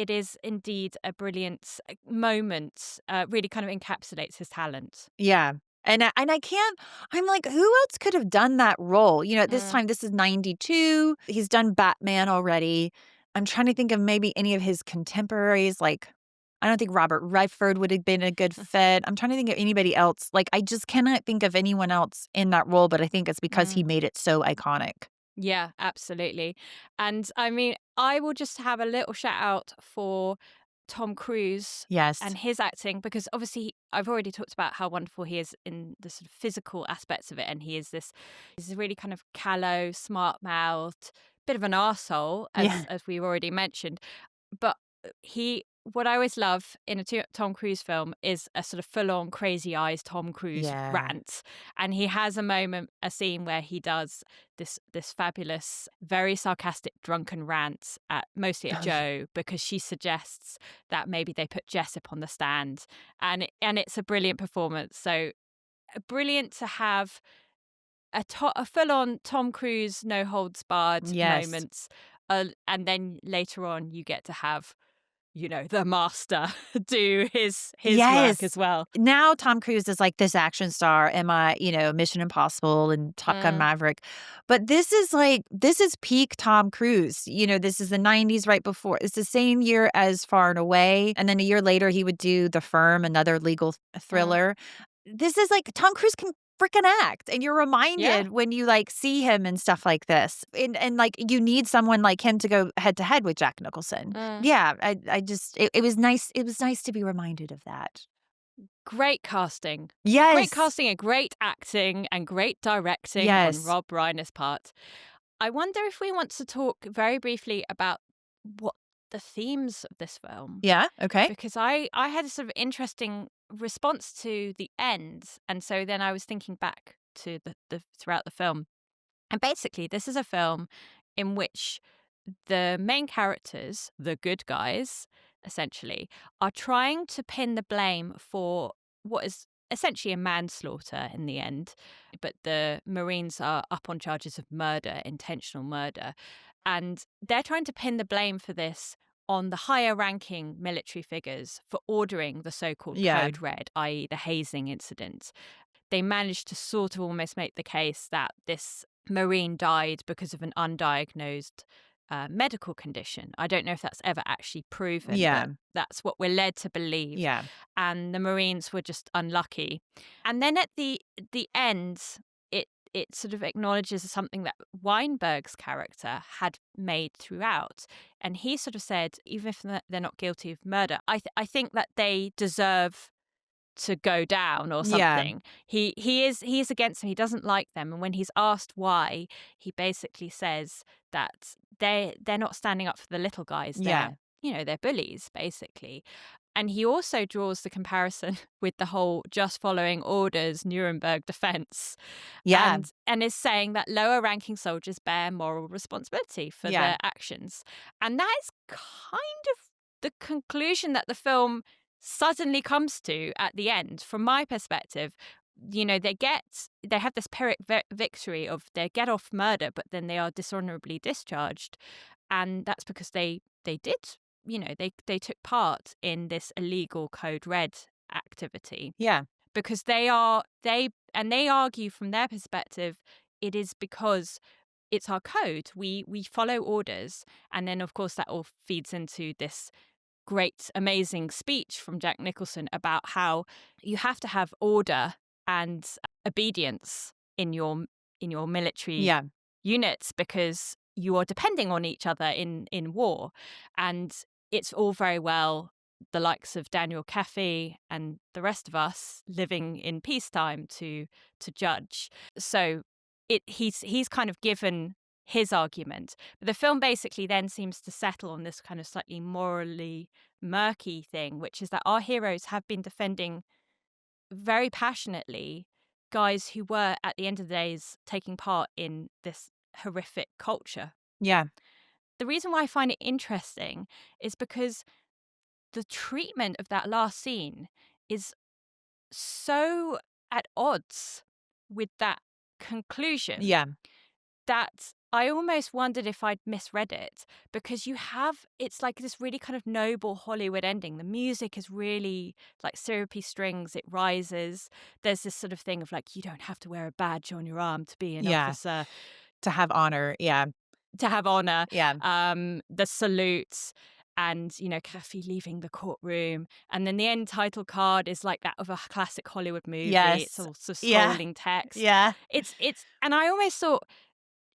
is indeed a brilliant moment. Really kind of encapsulates his talent. Yeah. And I can't, I'm like, who else could have done that role? At this time, this is 92. He's done Batman already. I'm trying to think of maybe any of his contemporaries. Like, I don't think Robert Redford would have been a good fit. I'm trying to think of anybody else. Like, I just cannot think of anyone else in that role, but I think it's because he made it so iconic. Yeah, absolutely. And I mean, I will just have a little shout out for Tom Cruise and his acting, because obviously I've already talked about how wonderful he is in the sort of physical aspects of it, and he's really kind of callow, smart-mouthed, bit of an arsehole, as we've already mentioned. But what I always love in a Tom Cruise film is a sort of full-on crazy eyes Tom Cruise rant. And he has a scene where he does this fabulous, very sarcastic, drunken rant mostly at Jo, because she suggests that maybe they put Jessup on the stand. And it's a brilliant performance. So brilliant to have a full-on Tom Cruise, no holds barred moments. And then later on, you get to have the master do his work as well. Now Tom Cruise is like this action star, Mission Impossible and Top Gun Maverick. But this is peak Tom Cruise. This is the 90s, right before. It's the same year as Far and Away. And then a year later, he would do The Firm, another legal thriller. This is like Tom Cruise can freaking act, and you're reminded when you see him and stuff like this, and you need someone like him to go head to head with Jack Nicholson. It was nice to be reminded of that. Great casting, great casting, and great acting, and great directing on Rob Reiner's part. I wonder if we want to talk very briefly about what the themes of this film. Okay. Because I had a sort of interesting response to the end, and so then I was thinking back to the throughout the film, and basically this is a film in which the main characters, the good guys, essentially, are trying to pin the blame for what is essentially a manslaughter in the end, but the Marines are up on charges of murder, intentional murder, and they're trying to pin the blame for this on the higher-ranking military figures for ordering the so-called Code Red, i.e. the hazing incident. They managed to sort of almost make the case that this Marine died because of an undiagnosed medical condition. I don't know if that's ever actually proven, but that's what we're led to believe. And the Marines were just unlucky. And then at the end, it sort of acknowledges something that Weinberg's character had made throughout. And he sort of said, even if they're not guilty of murder, I think that they deserve to go down or something. He is against them. He doesn't like them. And when he's asked why, he basically says that they're not standing up for the little guys. they're bullies, basically. And he also draws the comparison with the whole just following orders Nuremberg defense, Yeah. and is saying that lower ranking soldiers bear moral responsibility for Yeah. their actions. And that is kind of the conclusion that the film suddenly comes to at the end, from my perspective. They have this Pyrrhic victory of their get off murder, but then they are dishonorably discharged. And that's because they did, they took part in this illegal Code Red activity. Yeah. Because they argue from their perspective, it is because it's our code. We follow orders. And then, of course, that all feeds into this great, amazing speech from Jack Nicholson about how you have to have order and obedience in your military units, because you are depending on each other in war. And it's all very well the likes of Daniel Kaffee and the rest of us living in peacetime to judge. So he's kind of given his argument. But the film basically then seems to settle on this kind of slightly morally murky thing, which is that our heroes have been defending very passionately guys who were, at the end of the days, taking part in this horrific culture. Yeah. The reason why I find it interesting is because the treatment of that last scene is so at odds with that conclusion. Yeah. That I almost wondered if I'd misread it, because it's like this really kind of noble Hollywood ending. The music is really like syrupy strings. It rises. There's this sort of thing of like, you don't have to wear a badge on your arm to be an officer. To have honor. Yeah. To have honor. Yeah. The salutes. And, Kaffee leaving the courtroom. And then the end title card is like that of a classic Hollywood movie. Yes. It's all sort of scrolling text. Yeah. And I almost thought,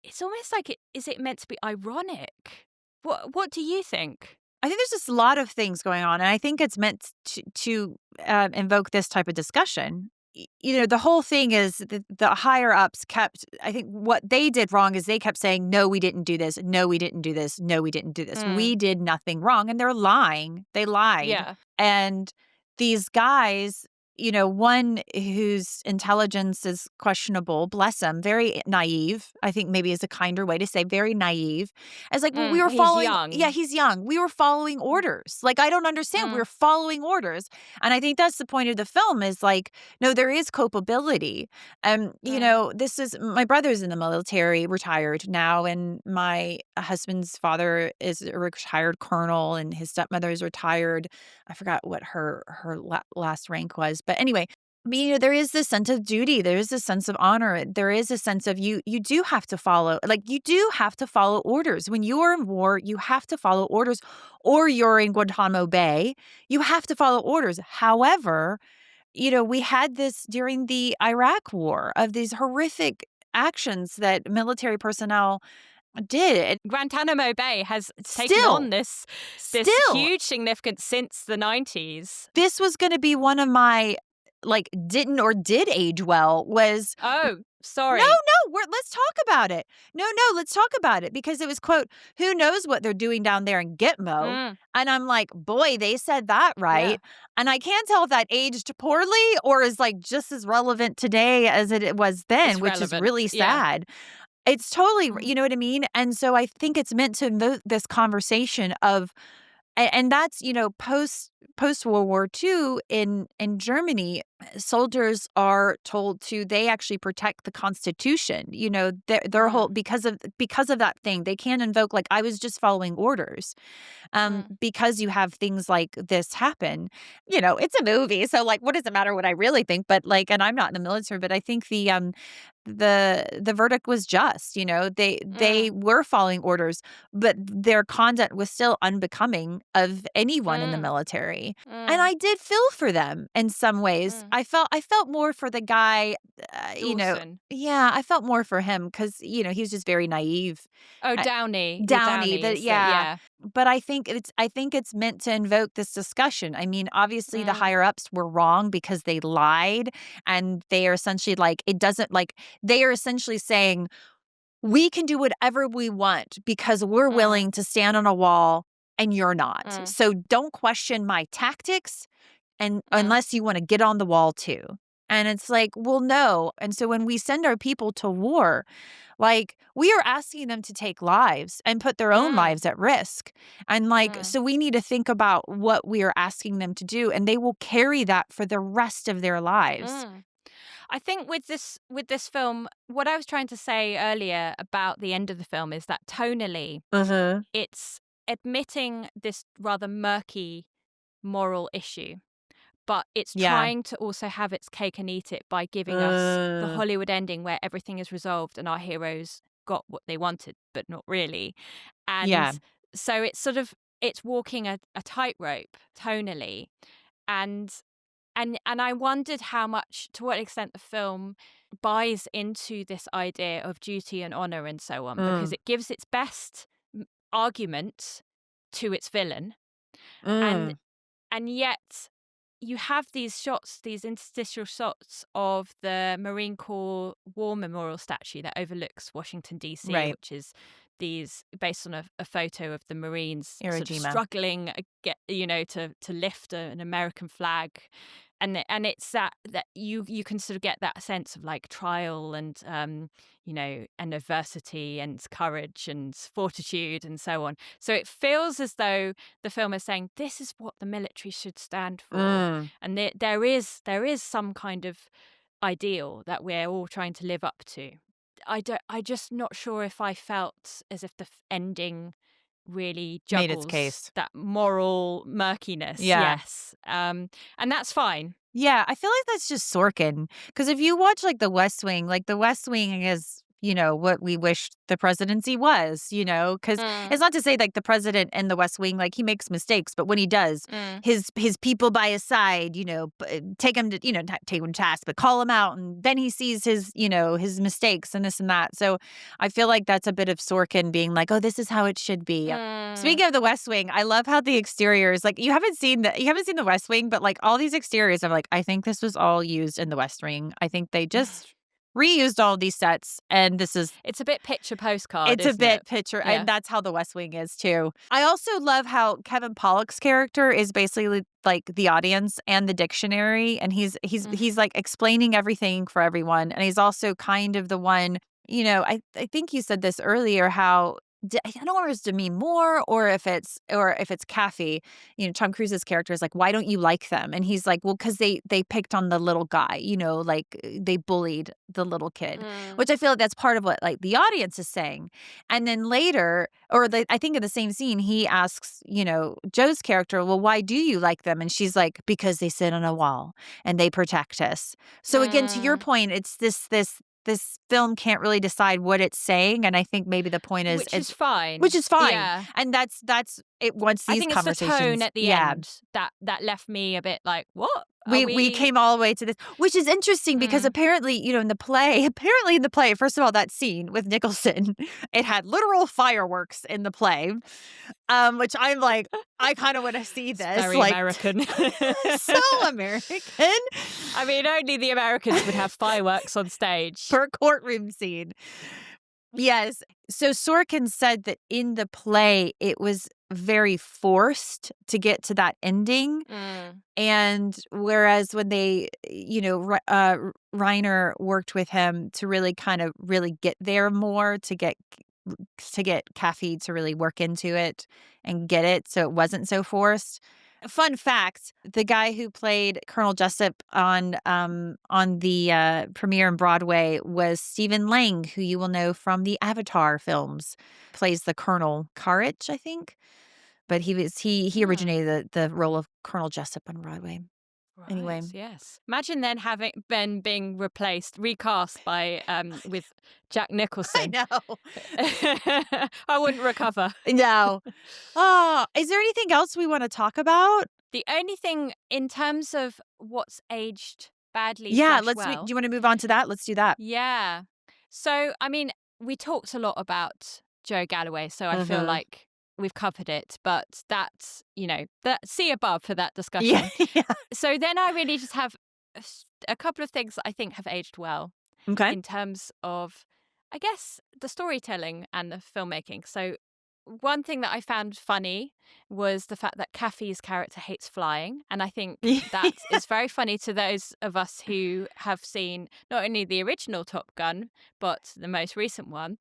it's almost like, is it meant to be ironic? What do you think? I think there's just a lot of things going on, and I think it's meant to invoke this type of discussion. The whole thing is the higher ups kept, I think what they did wrong is they kept saying, no, we didn't do this. No, we didn't do this. No, we didn't do this. We did nothing wrong. And they're lying. They lied. Yeah. And these guys, one whose intelligence is questionable, bless him, very naive, I think maybe is a kinder way to say very naive. It's like, well, we were following. He's young. Yeah, he's young. We were following orders. Like, I don't understand. We were following orders. And I think that's the point of the film is like, no, there is culpability. This is, my brother's in the military, retired now. And my husband's father is a retired colonel and his stepmother is retired. I forgot what her last rank was. But anyway, there is this sense of duty. There is this sense of honor. There is a sense of you do have to follow, orders. When you are in war, you have to follow orders, or you're in Guantanamo Bay, you have to follow orders. However, we had this during the Iraq War of these horrific actions that military personnel did. Guantanamo Bay has taken on this huge significance since the 90s. This was going to be one of my, did age well was... Oh, sorry. No, let's talk about it. No, let's talk about it, because it was, quote, who knows what they're doing down there in Gitmo. And I'm like, boy, they said that right. Yeah. And I can't tell if that aged poorly or is just as relevant today as it was then, which is really sad. Yeah. It's totally, you know what I mean? And so I think it's meant to invoke this conversation of, and that's, post World War II in Germany, soldiers are told they actually protect the Constitution. Their whole, because of that thing, they can't invoke, I was just following orders. Because you have things like this happen. It's a movie, so what does it matter what I really think? But and I'm not in the military, but I think the verdict was just. They were following orders, but their conduct was still unbecoming of anyone in the military. And I did feel for them in some ways. I felt more for the guy. Yeah, I felt more for him because he was just very naive. Oh, Downey. Yeah. But I think it's meant to invoke this discussion. I mean, obviously the higher ups were wrong because they lied, and they are essentially they are essentially saying we can do whatever we want because we're willing to stand on a wall and you're not. So don't question my tactics and unless you want to get on the wall too. And it's like, well, no. And so when we send our people to war, like we are asking them to take lives and put their own lives at risk. And like, so we need to think about what we are asking them to do, and they will carry that for the rest of their lives. I think with this film, what I was trying to say earlier about the end of the film is that tonally, it's admitting this rather murky moral issue, but it's trying to also have its cake and eat it by giving us the Hollywood ending where everything is resolved and our heroes got what they wanted, but not really. And so it's sort of, it's walking a tightrope tonally. And I wondered how much, to what extent the film buys into this idea of duty and honor and so on, because it gives its best argument to its villain. And yet you have these shots, these interstitial shots of the Marine Corps War Memorial statue that overlooks Washington, D.C., which is based on a photo of the Marines sort of struggling, to lift an American flag. And it's that you can sort of get that sense of like trial and and adversity and courage and fortitude and so on. So it feels as though the film is saying this is what the military should stand for, and there is some kind of ideal that we're all trying to live up to. I just not sure if I felt as if the ending really juggles made its case. That moral murkiness. Yes. And that's fine. Yeah, I feel like that's just Sorkin. Because if you watch like The West Wing is, what we wish the presidency was, because it's not to say like the president in The West Wing, like he makes mistakes, but when he does, his people by his side, take him to, not take him to task, but call him out. And then he sees his, his mistakes and this and that. So I feel like that's a bit of Sorkin being like, oh, this is how it should be. Speaking of The West Wing, I love how the exteriors, like you haven't seen The West Wing, but like all these exteriors, I'm like, I think this was all used in The West Wing. I think they just reused all of these sets, and it's a bit picture postcard. It's a bit picture, and that's how The West Wing is too. I also love how Kevin Pollak's character is basically like the audience and the dictionary, and he's like explaining everything for everyone, and he's also kind of the one. I think you said this earlier, how I don't know whether it's Demi Moore or if it's Kaffee. Tom Cruise's character is like, why don't you like them? And he's like, well, because they picked on the little guy, like they bullied the little kid, which I feel like that's part of what like the audience is saying. And then later, I think in the same scene, he asks, Joe's character, well, why do you like them? And she's like, because they sit on a wall and they protect us. So again, to your point, it's this film can't really decide what it's saying, and I think maybe the point is which is fine. Yeah. And that's it. Once these conversations, it's the tone at the end that left me a bit like, what? We came all the way to this, which is interesting because apparently, in the play, first of all, that scene with Nicholson, it had literal fireworks in the play, which I'm like, I kind of want to see this. It's very American. So American. I mean, only the Americans would have fireworks on stage. For a courtroom scene. Yes. So Sorkin said that in the play, it was very forced to get to that ending. And whereas when they, Reiner worked with him to really kind of really get there more, to get Kaffee to really work into it and get it so it wasn't so forced. Fun fact, the guy who played Colonel Jessup on the premiere in Broadway was Stephen Lang, who you will know from the Avatar films. Plays the Colonel Courage, I think. But he originated the role of Colonel Jessup on Broadway. Right, anyway. Yes. Imagine then having Ben being recast by with Jack Nicholson. I know. I wouldn't recover. No. Oh, is there anything else we want to talk about? The only thing in terms of what's aged badly. Yeah, well, do you want to move on to that? Let's do that. Yeah. So, I mean, we talked a lot about Joe Galloway, so I feel like we've covered it, but that's, see above for that discussion. Yeah. So then I really just have a couple of things that I think have aged well. Okay. In terms of, I guess, the storytelling and the filmmaking. So one thing that I found funny was the fact that Kaffee's character hates flying. And I think that is very funny to those of us who have seen not only the original Top Gun, but the most recent one.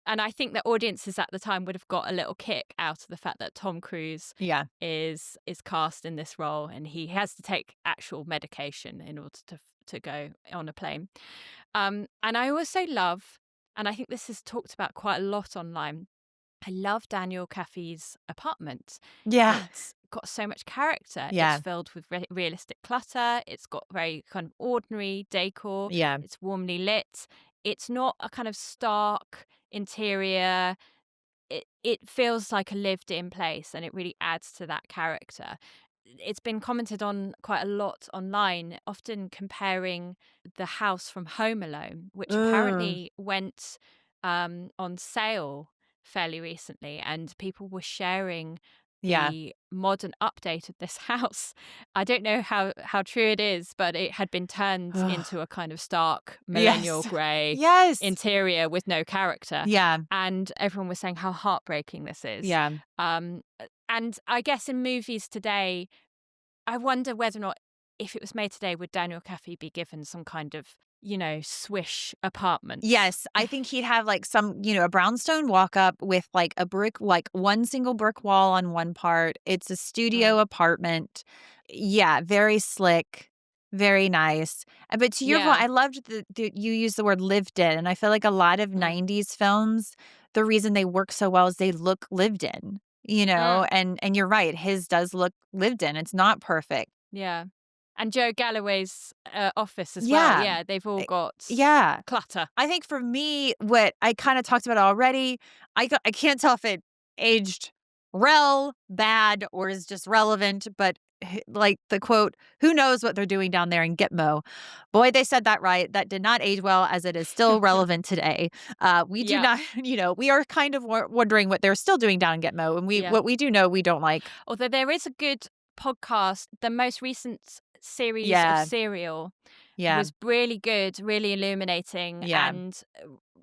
And I think that audiences at the time would have got a little kick out of the fact that Tom Cruise Yeah. is cast in this role, and he has to take actual medication in order to go on a plane. And I also love, and I think this is talked about quite a lot online, I love Daniel Kaffee's apartment. Yeah. It's got so much character. Yeah. It's filled with realistic clutter. It's got very kind of ordinary decor. Yeah. It's warmly lit. It's not a kind of stark interior. It feels like a lived-in place, and it really adds to that character. It's been commented on quite a lot online, often comparing the house from Home Alone, which apparently went on sale fairly recently, and people were sharing Yeah. the modern update of this house. I don't know how true it is, but it had been turned into a kind of stark millennial Yes. grey Yes. interior with no character. Yeah. And everyone was saying how heartbreaking this is. Yeah. And I guess in movies today, I wonder whether or not, if it was made today, would Daniel Kaffee be given some kind of, swish apartment? Yes, I think he'd have like some, a brownstone walk up with like a brick, like one single brick wall on one part. It's a studio apartment. Yeah, very slick, very nice. But to your point, Yeah. I loved that you used the word lived in. And I feel like a lot of 90s films, the reason they work so well is they look lived in, and you're right. His does look lived in. It's not perfect. Yeah. And Joe Galloway's office as Yeah. well. Yeah, they've all got clutter. I think for me, what I kind of talked about already, I can't tell if it aged bad, or is just relevant, but like the quote, "Who knows what they're doing down there in Gitmo?" Boy, they said that right. That did not age well, as it is still relevant today. We do not, we are kind of wondering what they're still doing down in Gitmo. And what we do know, we don't like. Although there is a good podcast, the most recent series of Serial was really good, really illuminating, and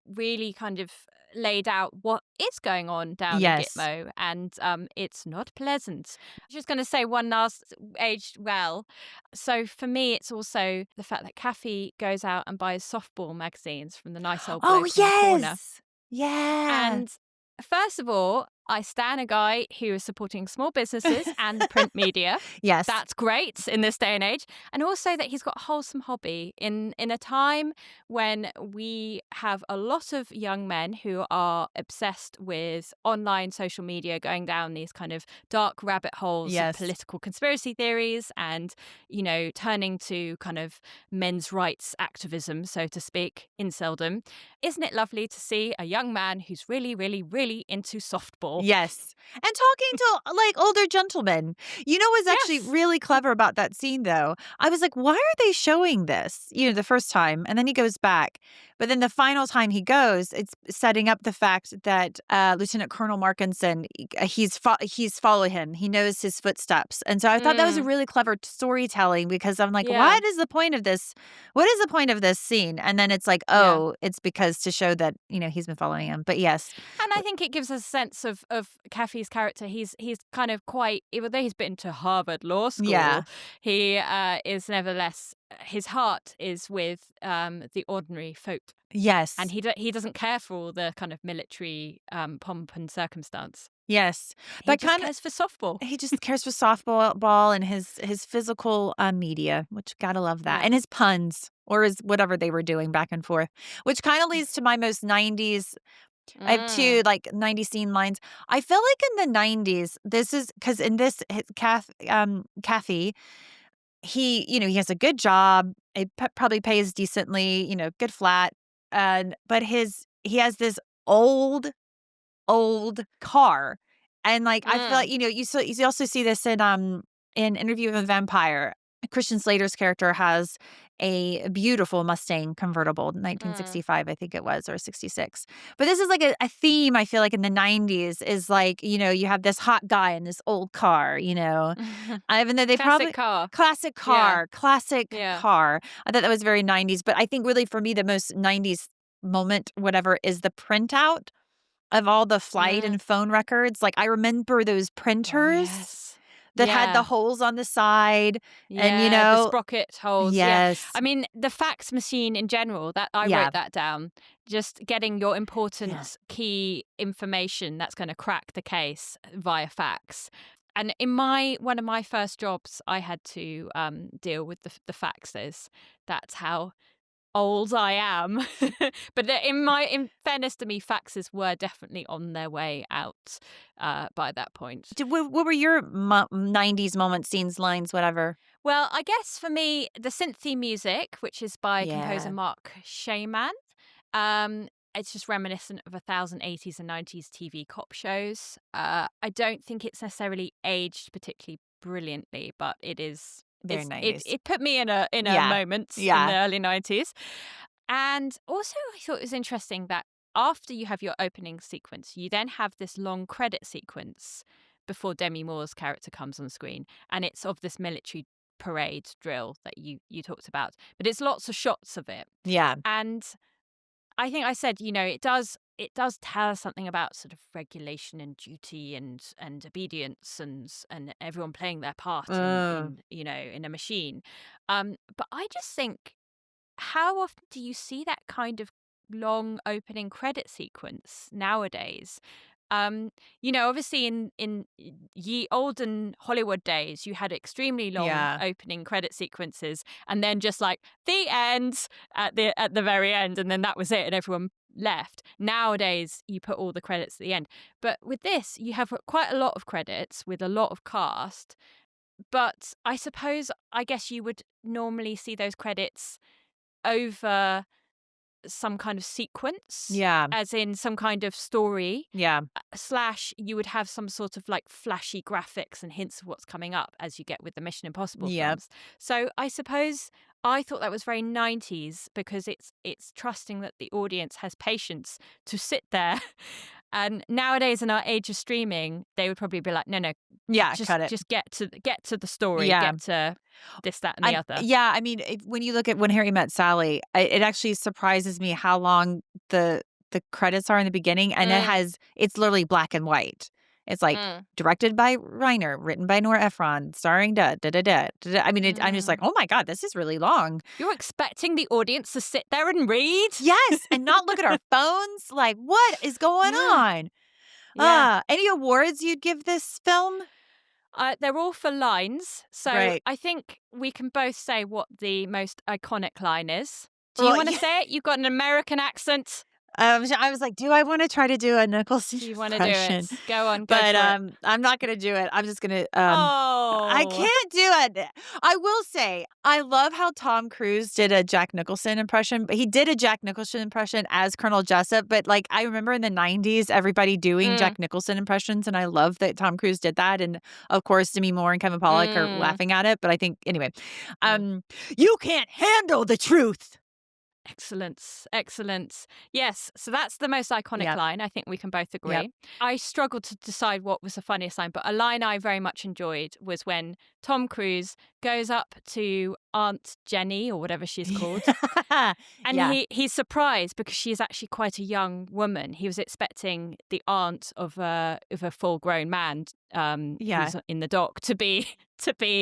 really kind of laid out what is going on down in Gitmo, and it's not pleasant. I was just going to say one last aged well. So for me, it's also the fact that Kaffee goes out and buys softball magazines from the nice old bloke in the corner. Yeah. And first of all, I stan a guy who is supporting small businesses and the print media. Yes. That's great in this day and age. And also that he's got a wholesome hobby in a time when we have a lot of young men who are obsessed with online social media, going down these kind of dark rabbit holes of political conspiracy theories and, turning to kind of men's rights activism, so to speak, inceldom. Isn't it lovely to see a young man who's really, really, really into softball? Yes. And talking to like older gentlemen. What's actually really clever about that scene, though? I was like, why are they showing this? The first time. And then he goes back. But then the final time he goes, it's setting up the fact that Lieutenant Colonel Markinson, he's followed him. He knows his footsteps. And so I thought that was a really clever storytelling, because I'm like, what is the point of this? What is the point of this scene? And then it's like, it's because to show that, he's been following him. But yes. And I think it gives us a sense of Kaffee's character. He's kind of quite, even though he's been to Harvard Law School, he is nevertheless, his heart is with the ordinary folk. Yes. And he doesn't care for all the kind of military pomp and circumstance. Yes. He just cares for softball. He just cares for softball and his physical media, which gotta love that. And his puns, or his whatever they were doing back and forth, which kind of leads to my most 90s. I have two like 90s scene lines. I feel like in the 90s, this is because in this Kaffee, he has a good job. It probably pays decently, good flat. But he has this old car. And like, I feel like, you also see this in Interview with a Vampire. Christian Slater's character has a beautiful Mustang convertible, 1965, I think it was, or 66. But this is like a theme, I feel like, in the 90s is like, you have this hot guy in this old car, even though they classic car. Classic car. I thought that was very 90s. But I think really for me, the most 90s moment, whatever, is the printout of all the flight and phone records. Like, I remember those printers that had the holes on the side. And, the sprocket holes. Yes. I mean, the fax machine in general, that I wrote that down. Just getting your important key information that's going to crack the case via fax. And in one of my first jobs, I had to deal with the faxes. That's how old I am. But in fairness to me, faxes were definitely on their way out by that point. What were your 90s moment, scenes, lines, whatever? Well, I guess for me, the synthy music, which is by composer Mark Shaman, it's just reminiscent of 80s and 90s TV cop shows. I don't think it's necessarily aged particularly brilliantly, but it is very 90s. It put me in a moment in the early 90s. And also I thought it was interesting that after you have your opening sequence, you then have this long credit sequence before Demi Moore's character comes on screen. And it's of this military parade drill that you talked about. But it's lots of shots of it. Yeah. And I think I said, it does tell us something about sort of regulation and duty and obedience and everyone playing their part in a machine. But I just think, how often do you see that kind of long opening credit sequence nowadays? Obviously in ye olden Hollywood days, you had extremely long opening credit sequences, and then just like the end at the very end, and then that was it, and everyone left. Nowadays, you put all the credits at the end. But with this, you have quite a lot of credits with a lot of cast. But I guess you would normally see those credits over some kind of sequence, as in some kind of story, / you would have some sort of like flashy graphics and hints of what's coming up, as you get with the Mission Impossible films. So I suppose I thought that was very 90s, because it's trusting that the audience has patience to sit there. And nowadays, in our age of streaming, they would probably be like, no, cut it. Just get to the story, get to this, that, and the other. Yeah, I mean, when you look at When Harry Met Sally, it actually surprises me how long the credits are in the beginning, and it's literally black and white. It's like directed by Reiner, written by Nora Ephron, starring da da da da. I mean, I'm just like, oh my God, this is really long. You're expecting the audience to sit there and read? Yes, and not look at our phones. Like, what is going on? Any awards you'd give this film? They're all for lines. So right. I think we can both say what the most iconic line is. Do you want to say it? You've got an American accent. I was like, do I want to try to do a Nicholson impression? Do you want to do it? Go on, go for it. I'm not going to do it. I'm just going to... I can't do it. I will say, I love how Tom Cruise did a Jack Nicholson impression. But he did a Jack Nicholson impression as Colonel Jessup. But like, I remember in the 90s, everybody doing Jack Nicholson impressions. And I love that Tom Cruise did that. And of course, Demi Moore and Kevin Pollak are laughing at it. But I think, anyway, you can't handle the truth. Excellent. Yes, so that's the most iconic line. I think we can both agree. I struggled to decide what was the funniest line, but a line I very much enjoyed was when Tom Cruise goes up to Aunt Jenny, or whatever she's called, and he's surprised because she is actually quite a young woman. He was expecting the aunt of a full-grown man who's in the dock to be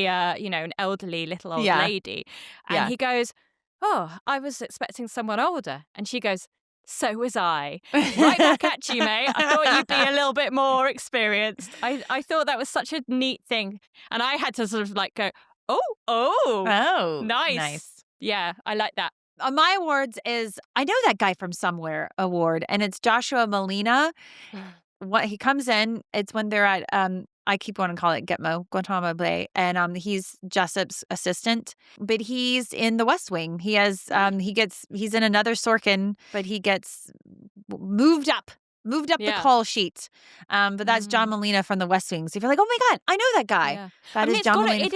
an elderly little old lady, and he goes, oh, I was expecting someone older. And she goes, so was I. Right back at you, mate. I thought you'd be a little bit more experienced. I thought that was such a neat thing. And I had to sort of like go, oh, nice. Yeah, I like that. My awards is, I know that guy from somewhere award, and it's Joshua Malina. What he comes in, it's when they're at I keep wanting to call it Guantanamo Bay, and he's Jessup's assistant, but he's in The West Wing. He has he's in another Sorkin, but he gets moved up the call sheet. But that's John Molina from The West Wing. So if you're like, oh my God, I know that guy. Yeah. That is John Molina.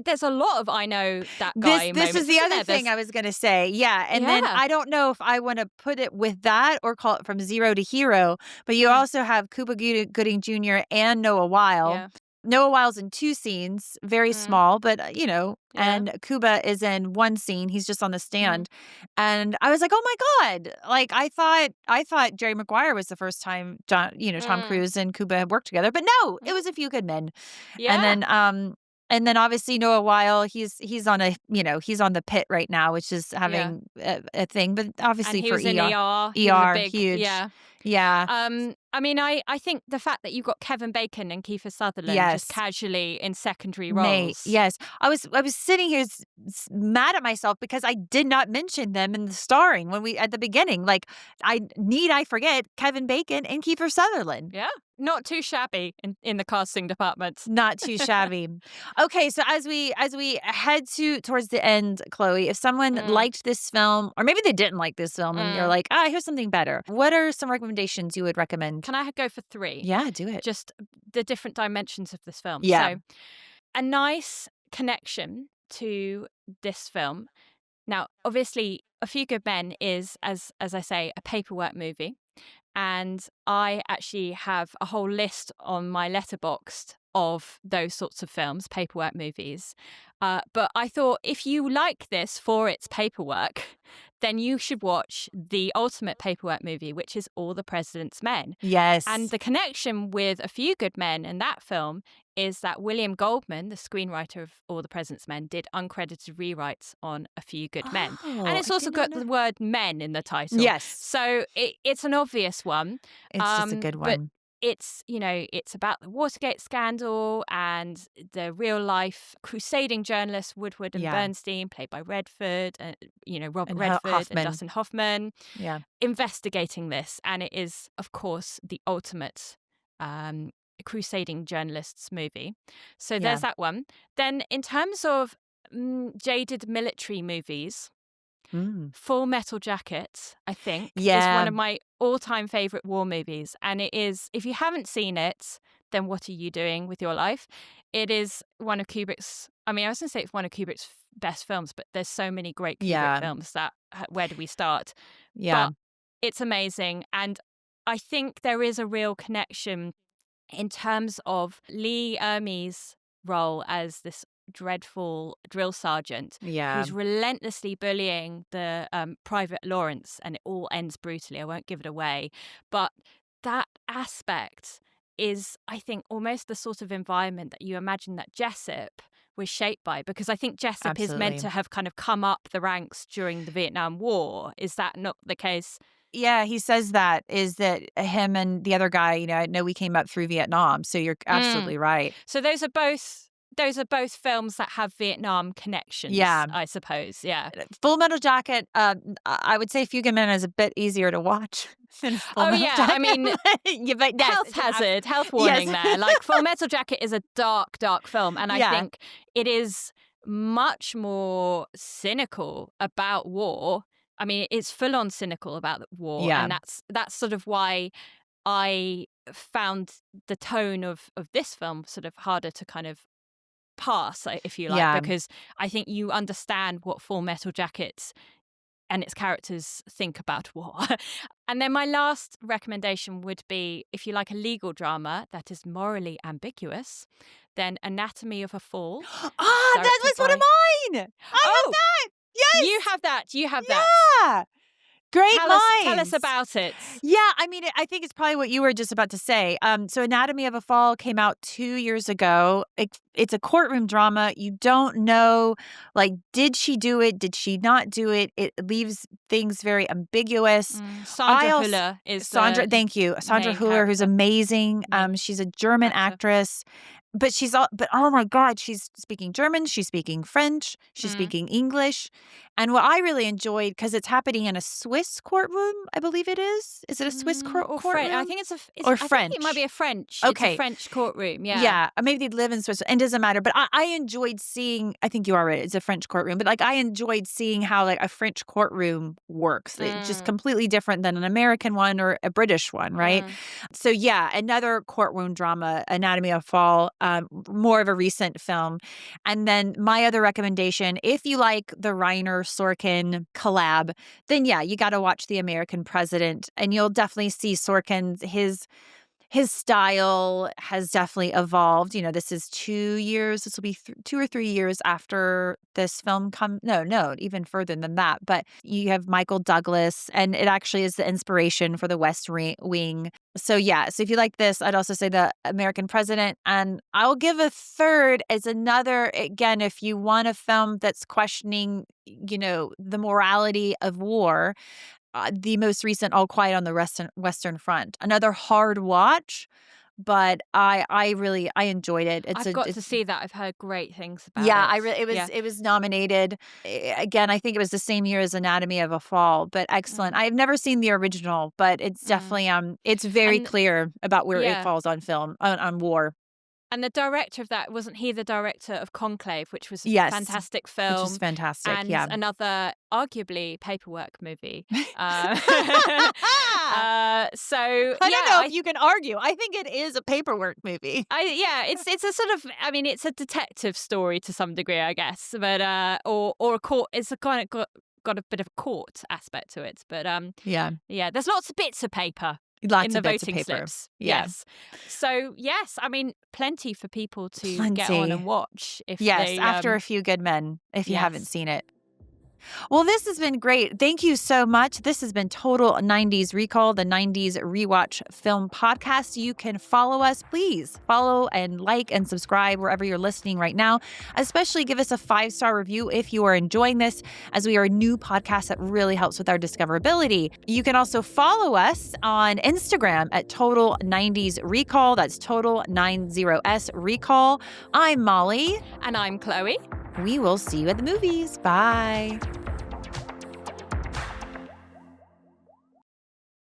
There's a lot of I know that guy. This is the other thing I was going to say. Yeah. And then I don't know if I want to put it with that or call it From Zero to Hero. But you also have Cuba Gooding Jr. and Noah Weil. Yeah. Noah Wile's in 2 scenes, very small, but, and Cuba is in 1 scene. He's just on the stand. And I was like, oh my God. Like, I thought Jerry Maguire was the first time Tom Cruise and Cuba had worked together. But no, it was A Few Good Men. Yeah. And then obviously Noah Wile, he's on he's on the Pit right now, which is having a thing, but obviously and he for was in ER. Huge. Yeah. Yeah. I mean, I think the fact that you've got Kevin Bacon and Kiefer Sutherland just casually in secondary roles. Yes. I was sitting here mad at myself because I did not mention them in the starring at the beginning. Like, I forget Kevin Bacon and Kiefer Sutherland. Yeah. Not too shabby in the casting department. Not too shabby. Okay, so as we head towards the end, Chloe, if someone liked this film, or maybe they didn't like this film, and you're like, here's something better. What are some recommendations you would recommend? Can I go for 3? Yeah, do it. Just the different dimensions of this film. Yeah. So, a nice connection to this film. Now, obviously, A Few Good Men is, as I say, a paperwork movie. And I actually have a whole list on my Letterboxd of those sorts of films, paperwork movies. But I thought if you like this for its paperwork, then you should watch the ultimate paperwork movie, which is All the President's Men. Yes. And the connection with A Few Good Men in that film is that William Goldman, the screenwriter of All the President's Men, did uncredited rewrites on A Few Good Men. And it's also got the word men in the title. Yes. So it's an obvious one. It's just a good one. But it's about the Watergate scandal and the real life crusading journalists Woodward and Bernstein, played by Redford, Robert Redford and Dustin Hoffman, investigating this. And it is, of course, the ultimate crusading journalists movie. So there's that one. Then in terms of jaded military movies, Full Metal Jacket, I think, is one of my all-time favorite war movies. And it is, if you haven't seen it, then what are you doing with your life? It is one of Kubrick's, I was going to say it's one of Kubrick's best films, but there's so many great Kubrick films that, where do we start? Yeah. But it's amazing. And I think there is a real connection in terms of Lee Ermey's role as this dreadful drill sergeant who's relentlessly bullying the Private Lawrence, and it all ends brutally. I won't give it away, but that aspect is, I think, almost the sort of environment that you imagine that Jessup was shaped by, because I think Jessup is meant to have kind of come up the ranks during the Vietnam War. Is that not the case? Yeah, he says that him and the other guy, I know we came up through Vietnam, so you're absolutely right. So those are both films that have Vietnam connections, I suppose. Yeah. Full Metal Jacket, I would say A Few Good Men is a bit easier to watch than Full Metal Jacket. Health hazard, health warning there. Like, Full Metal Jacket is a dark, dark film. And I think it is much more cynical about war. It's full-on cynical about war. And that's sort of why I found the tone of this film sort of harder to kind of pass, if you like, because I think you understand what Full Metal Jacket and its characters think about war. And then my last recommendation would be, if you like a legal drama that is morally ambiguous, then Anatomy of a Fall. That was one of mine! I have that! Yes! You have that. Yeah! Great minds. Tell us about it. Yeah, I think it's probably what you were just about to say. So Anatomy of a Fall came out 2 years ago. It's a courtroom drama. You don't know, like, did she do it? Did she not do it? It leaves things very ambiguous. Sandra Hüller is thank you. Sandra Hüller, who's amazing. She's a German actress. But oh my God, she's speaking German, she's speaking French, she's speaking English. And what I really enjoyed, because it's happening in a Swiss courtroom, I believe it is. Is it a Swiss courtroom? I think it's or I French. think it might be a French. Okay. It's a French courtroom, yeah. Yeah, or maybe they live in Switzerland. It doesn't matter. But I enjoyed seeing, I think you are right, it's a French courtroom. But I enjoyed seeing how a French courtroom works. It's just completely different than an American one or a British one, right? So yeah, another courtroom drama, Anatomy of a Fall, more of a recent film. And then my other recommendation, if you like the Reiner Sorkin collab, then yeah, you got to watch The American President, and you'll definitely see Sorkin's His style has definitely evolved. This is 2 years. This will be 2 or 3 years after this film no, even further than that. But you have Michael Douglas, and it actually is the inspiration for the West Wing. So yeah, so if you like this, I'd also say The American President. And I'll give a third as another, again, if you want a film that's questioning, the morality of war, the most recent All Quiet on the Western Front. Another hard watch, but I really enjoyed it. I've got to see that. I've heard great things about it. It was nominated. Again, I think it was the same year as Anatomy of a Fall, but excellent. I've never seen the original, but it's definitely it's very clear about where it falls on film on war. And the director of that, wasn't he the director of Conclave, which was a fantastic film? Which is fantastic, and another arguably paperwork movie. So I don't know if you can argue. I think it is a paperwork movie. It's a sort of, it's a detective story to some degree, I guess, but or a court. It's a kind of got a bit of a court aspect to it, but there's lots of bits of paper. Lots in the of bits voting of paper. slips. Yes. So, plenty for people to get on and watch. After A Few Good Men, if you haven't seen it. Well, this has been great. Thank you so much. This has been Total 90s Recall, the 90s Rewatch Film Podcast. You can follow us. Please follow and like and subscribe wherever you're listening right now. Especially give us a 5-star review if you are enjoying this, as we are a new podcast that really helps with our discoverability. You can also follow us on Instagram at Total 90s Recall. That's Total 90s Recall. I'm Molly. And I'm Chloe. We will see you at the movies. Bye.